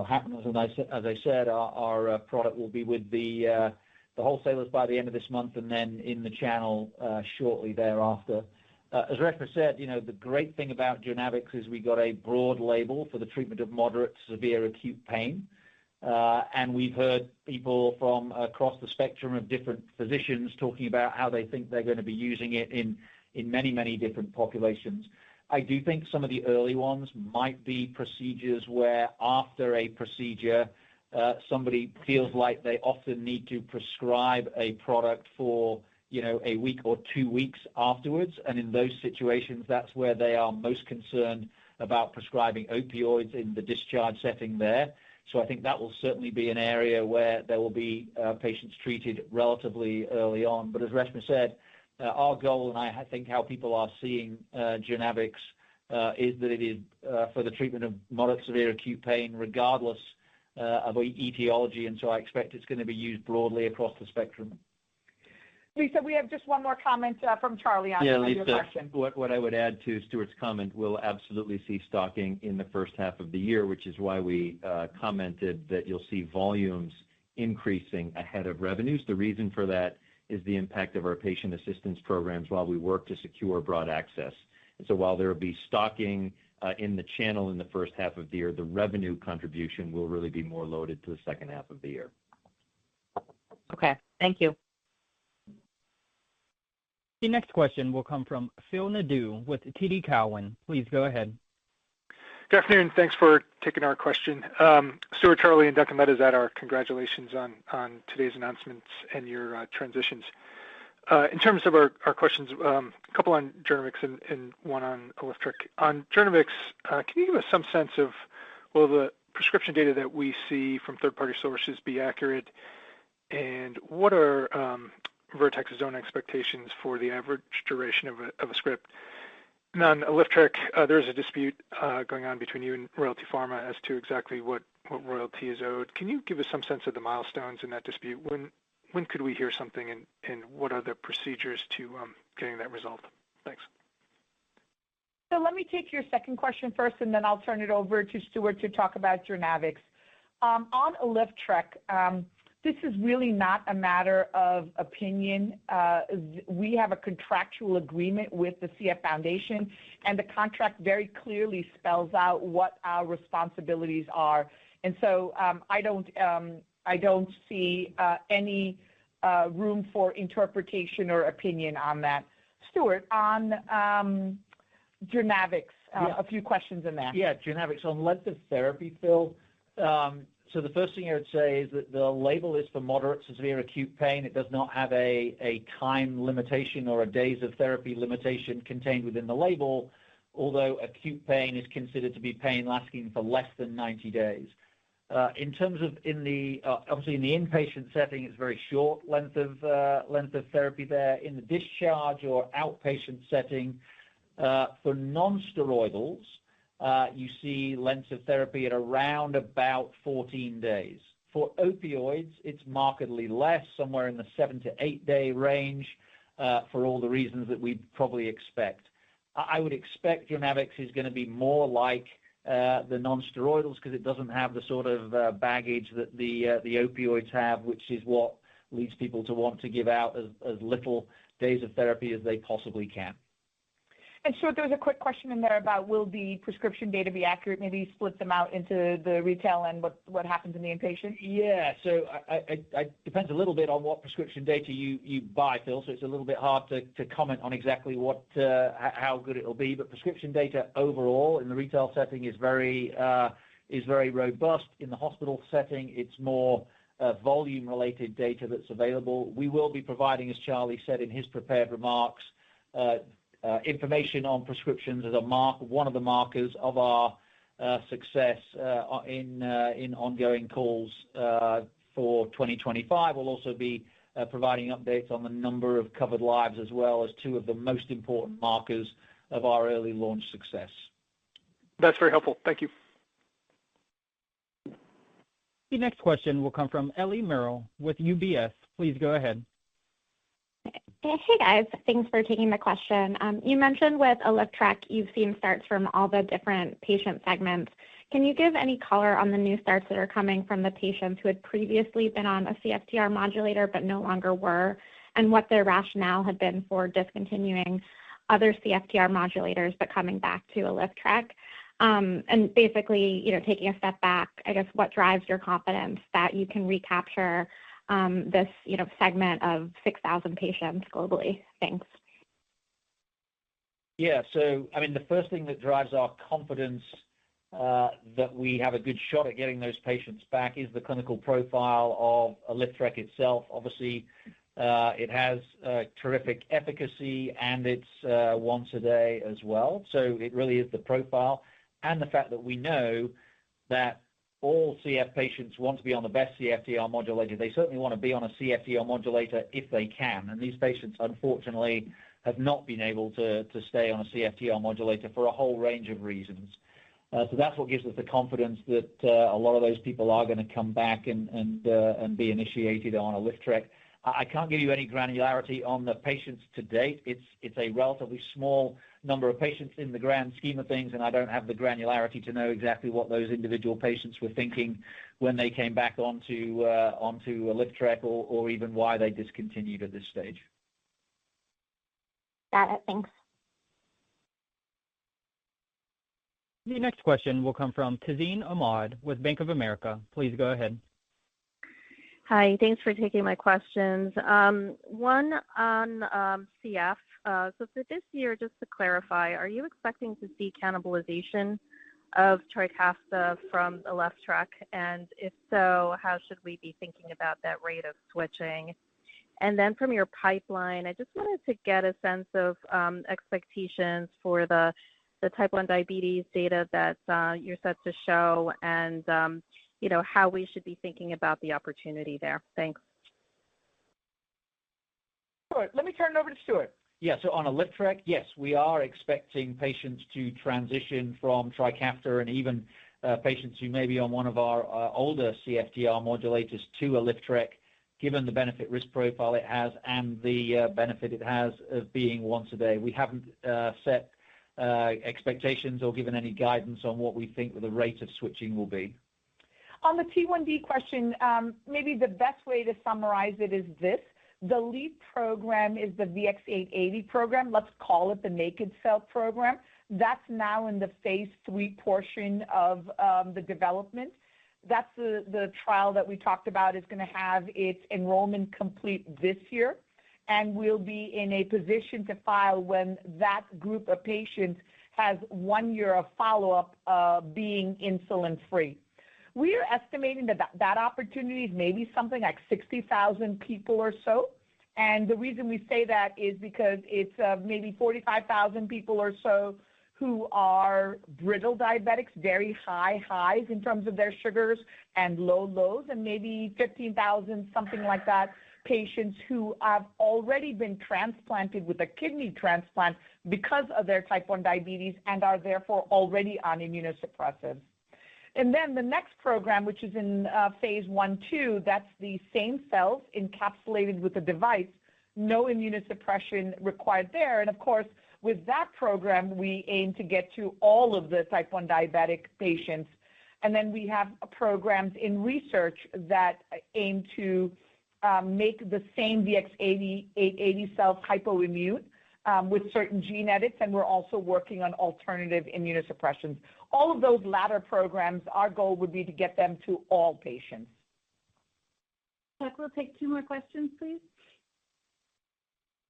Speaker 2: happen. As I said, our product will be with the wholesalers by the end of this month, and then in the channel shortly thereafter. As Reshma said, the great thing about Journavx is we got a broad label for the treatment of moderate to severe acute pain. And we've heard people from across the spectrum of different physicians talking about how they think they're going to be using it in many, many different populations. I do think some of the early ones might be procedures where after a procedure, somebody feels like they often need to prescribe a product for a week or 2 weeks afterwards. And in those situations, that's where they are most concerned about prescribing opioids in the discharge setting there. So I think that will certainly be an area where there will be patients treated relatively early on. But as Reshma said, our goal, and I think how people are seeing Journavx, is that it is for the treatment of moderate severe acute pain, regardless of etiology. And so I expect it's going to be used broadly across the spectrum.
Speaker 9: Lisa, we have just one more comment from Charlie on your question.
Speaker 3: What I would add to Stuart's comment, we'll absolutely see stocking in the first half of the year, which is why we commented that you'll see volumes increasing ahead of revenues. The reason for that is the impact of our patient assistance programs while we work to secure broad access. And so while there will be stocking in the channel in the first half of the year, the revenue contribution will really be more loaded to the second half of the year.
Speaker 12: Okay, thank you.
Speaker 4: The next question will come from Phil Nadeau with TD Cowen. Please go ahead.
Speaker 13: Good afternoon. Thanks for taking our question. Stuart, Charlie, and Duncan, let us add our congratulations on today's announcements and your transitions. In terms of our questions, a couple on Journavx and one on Alyftrek. On Journavx, can you give us some sense of, will the prescription data that we see from third-party sources be accurate? And what are Vertex's own expectations for the average duration of a script? And on Alyftrek, there is a dispute going on between you and Royalty Pharma as to exactly what royalty is owed. Can you give us some sense of the milestones in that dispute? When could we hear something, and what are the procedures to getting that resolved? Thanks.
Speaker 9: So let me take your second question first, and then I'll turn it over to Stuart to talk about Journavx. On Alyftrek, this is really not a matter of opinion. We have a contractual agreement with the CF Foundation, and the contract very clearly spells out what our responsibilities are. And so I don't see any room for interpretation or opinion on that. Stuart, on Journavx, a few questions in there.
Speaker 2: Yeah, Journavx on length of therapy, Phil. So the first thing I would say is that the label is for moderate to severe acute pain. It does not have a time limitation or a days of therapy limitation contained within the label, although acute pain is considered to be pain lasting for less than 90 days. In terms of obviously in the inpatient setting, it's very short length of therapy there. In the discharge or outpatient setting, for non-steroidals, you see lengths of therapy at around about 14 days. For opioids, it's markedly less, somewhere in the 7 to 8 day range, for all the reasons that we'd probably expect. I would expect Journavx is going to be more like the non-steroidals because it doesn't have the sort of baggage that the opioids have, which is what leads people to want to give out as little days of therapy as they possibly can.
Speaker 9: And Stuart, there was a quick question in there about will the prescription data be accurate? Maybe split them out into the retail and what happens in the inpatient?
Speaker 2: Yeah, so it depends a little bit on what prescription data you buy, Phil. So it's a little bit hard to comment on exactly how good it'll be. But prescription data overall in the retail setting is very robust. In the hospital setting, it's more volume-related data that's available. We will be providing, as Charlie said in his prepared remarks, information on prescriptions as one of the markers of our success in ongoing calls for 2025. We'll also be providing updates on the number of covered lives as well as two of the most important markers of our early launch success.
Speaker 13: That's very helpful. Thank you.
Speaker 4: The next question will come from Ellie Merrill with UBS. Please go ahead.
Speaker 14: Hey guys, thanks for taking the question. You mentioned with Alyftrek, you've seen starts from all the different patient segments. Can you give any color on the new starts that are coming from the patients who had previously been on a CFTR modulator but no longer were, and what their rationale had been for discontinuing other CFTR modulators but coming back to Alyftrek? And basically, taking a step back, I guess what drives your confidence that you can recapture this, segment of 6,000 patients globally? Thanks.
Speaker 2: Yeah, so I mean, the first thing that drives our confidence that we have a good shot at getting those patients back is the clinical profile of Alyftrek itself. Obviously, it has terrific efficacy and it's once a day as well. So it really is the profile and the fact that we know that all CF patients want to be on the best CFTR modulator. They certainly want to be on a CFTR modulator if they can. And these patients, unfortunately, have not been able to stay on a CFTR modulator for a whole range of reasons. So that's what gives us the confidence that a lot of those people are going to come back and be initiated on Alyftrek. I can't give you any granularity on the patients to date. It's a relatively small number of patients in the grand scheme of things, and I don't have the granularity to know exactly what those individual patients were thinking when they came back onto Alyftrek or even why they discontinued at this stage.
Speaker 14: Got it. Thanks.
Speaker 4: The next question will come from Tazeen Ahmad with Bank of America. Please go ahead.
Speaker 12: Hi, thanks for taking my questions. One on CF. So for this year, just to clarify, are you expecting to see cannibalization of Trikafta from Alyftrek? And if so, how should we be thinking about that rate of switching? And then from your pipeline, I just wanted to get a sense of expectations for the type 1 diabetes data that you're set to show, and how we should be thinking about the opportunity there. Thanks.
Speaker 9: Sure. Let me turn it over to Stuart.
Speaker 2: Yeah, so on Alyftrek, yes, we are expecting patients to transition from Trikafta and even patients who may be on one of our older CFTR modulators to Alyftrek, given the benefit risk profile it has and the benefit it has of being once a day. We haven't set expectations or given any guidance on what we think the rate of switching will be.
Speaker 9: On the T1D question, maybe the best way to summarize it is this. The lead program is the VX-880 program. Let's call it the naked cell program. That's now in the phase 3 portion of the development. That's the trial that we talked about is going to have its enrollment complete this year, and we'll be in a position to file when that group of patients has 1 year of follow-up being insulin-free. We are estimating that opportunity is maybe something like 60,000 people or so. And the reason we say that is because it's maybe 45,000 people or so who are brittle diabetics, very high highs in terms of their sugars and low lows, and maybe 15,000, something like that, patients who have already been transplanted with a kidney transplant because of their type 1 diabetes and are therefore already on immunosuppressives. And then the next program, which is in phase 1/2, that's the same cells encapsulated with a device, no immunosuppression required there. And of course, with that program, we aim to get to all of the type 1 diabetic patients. And then we have programs in research that aim to make the same VX-880 cells hypoimmune with certain gene edits, and we're also working on alternative immunosuppressions. All of those latter programs, our goal would be to get them to all patients.
Speaker 15: Chuck, we'll take 2 more questions, please.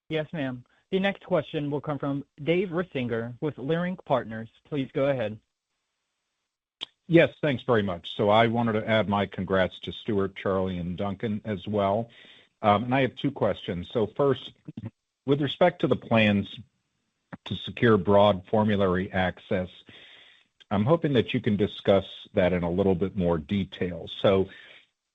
Speaker 4: Yes, ma'am. The next question will come from Dave Rissinger with Leerink Partners. Please go ahead.
Speaker 16: Yes, thanks very much. So I wanted to add my congrats to Stuart, Charlie, and Duncan as well. And I have 2 questions. So first, with respect to the plans to secure broad formulary access, I'm hoping that you can discuss that in a little bit more detail. So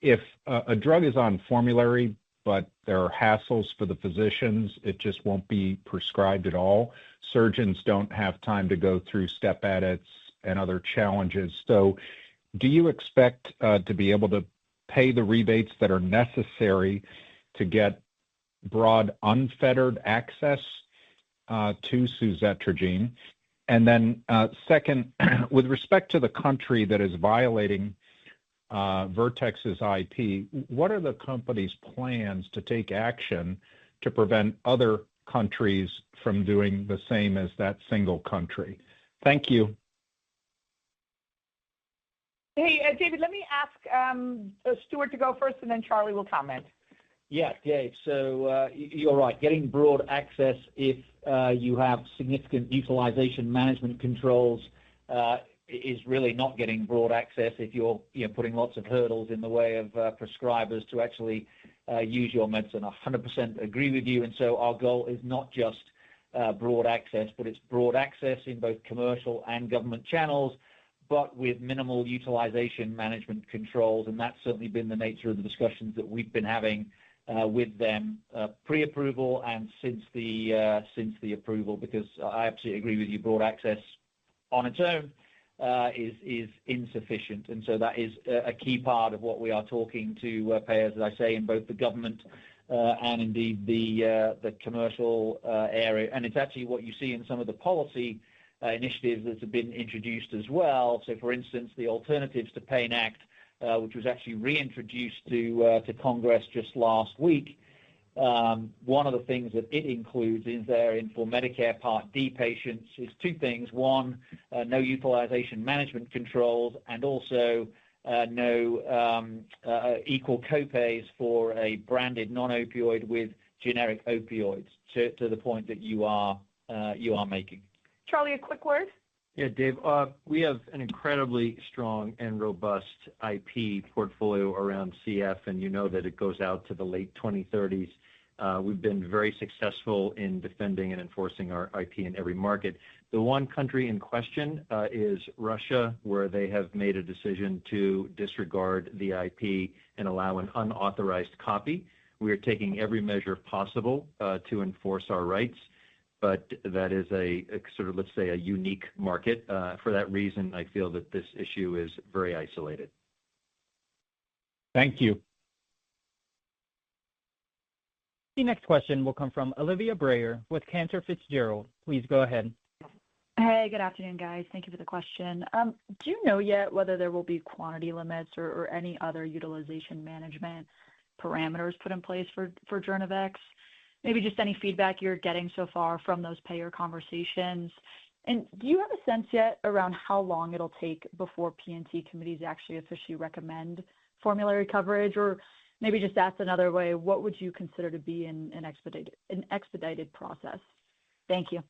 Speaker 16: if a drug is on formulary, but there are hassles for the physicians, it just won't be prescribed at all. Surgeons don't have time to go through step edits and other challenges. So do you expect to be able to pay the rebates that are necessary to get broad unfettered access to suzetrigine? And then second, with respect to the country that is violating Vertex's IP, what are the company's plans to take action to prevent other countries from doing the same as that single country? Thank you.
Speaker 9: Hey, David, let me ask Stuart to go first, and then Charlie will comment.
Speaker 2: Yeah, Dave. So you're right. Getting broad access if you have significant utilization management controls is really not getting broad access if you're putting lots of hurdles in the way of prescribers to actually use your medicine. I 100% agree with you. And so our goal is not just broad access, but it's broad access in both commercial and government channels, but with minimal utilization management controls. And that's certainly been the nature of the discussions that we've been having with them pre-approval and since the approval, because I absolutely agree with you, broad access on its own is insufficient. And so that is a key part of what we are talking to payers, as I say, in both the government and indeed the commercial area. And it's actually what you see in some of the policy initiatives that have been introduced as well. So, for instance, the Alternatives to Pain Act, which was actually reintroduced to Congress just last week. One of the things that it includes in there for Medicare Part D patients is 2 things. One, no utilization management controls, and also no equal copays for a branded non-opioid with generic opioids, to the point that you are making.
Speaker 9: Charlie, a quick word?
Speaker 17: Yeah, Dave, we have an incredibly strong and robust IP portfolio around CF, and you know that it goes out to the late 2030s. We've been very successful in defending and enforcing our IP in every market. The one country in question is Russia, where they have made a decision to disregard the IP and allow an unauthorized copy. We are taking every measure possible to enforce our rights, but that is a sort of, let's say, a unique market. For that reason, I feel that this issue is very isolated.
Speaker 16: Thank you.
Speaker 4: The next question will come from Olivia Brayer with Cantor Fitzgerald. Please go ahead.
Speaker 18: Hey, good afternoon, guys. Thank you for the question. Do you know yet whether there will be quantity limits or any other utilization management parameters put in place for Journavex? Maybe just any feedback you're getting so far from those payer conversations. And do you have a sense yet around how long it'll take before P&T committees actually officially recommend formulary coverage? Or maybe just asked another way, what would you consider to be an expedited process? Thank you.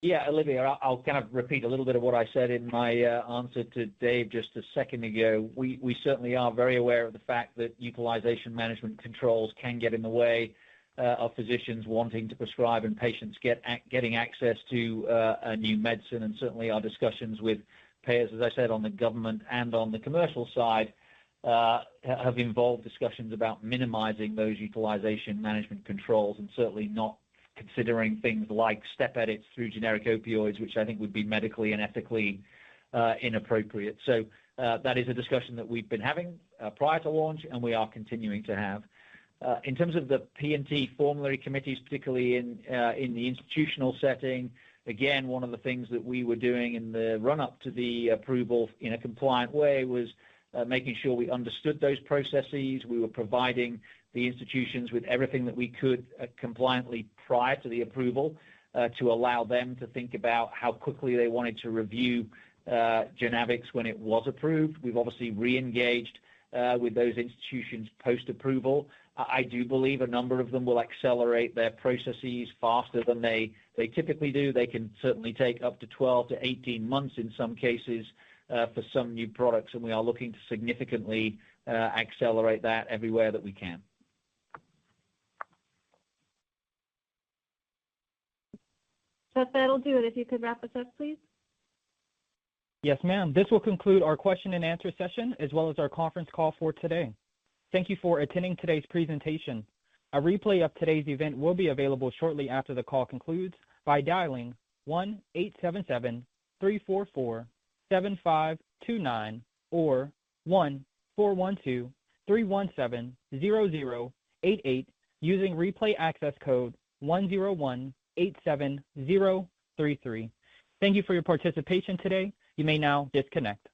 Speaker 2: Yeah, Olivia, I'll kind of repeat a little bit of what I said in my answer to Dave just a second ago. We certainly are very aware of the fact that utilization management controls can get in the way of physicians wanting to prescribe and patients getting access to a new medicine. And certainly our discussions with payers, as I said, on the government and on the commercial side, have involved discussions about minimizing those utilization management controls and certainly not considering things like step edits through generic opioids, which I think would be medically and ethically inappropriate. So that is a discussion that we've been having prior to launch, and we are continuing to have. In terms of the P&T formulary committees, particularly in the institutional setting, again, one of the things that we were doing in the run-up to the approval in a compliant way was making sure we understood those processes. We were providing the institutions with everything that we could compliantly prior to the approval to allow them to think about how quickly they wanted to review Journavex when it was approved. We've obviously re-engaged with those institutions post-approval. I do believe a number of them will accelerate their processes faster than they typically do. They can certainly take up to 12 to 18 months in some cases for some new products, and we are looking to significantly accelerate that everywhere that we can.
Speaker 15: So that'll do it. If you could wrap us up, please.
Speaker 4: Yes, ma'am. This will conclude our question and answer session as well as our conference call for today. Thank you for attending today's presentation. A replay of today's event will be available shortly after the call concludes by dialing 1-877-344-7529 or 1-412-317-0088 using replay access code 101-87033. Thank you for your participation today. You may now disconnect.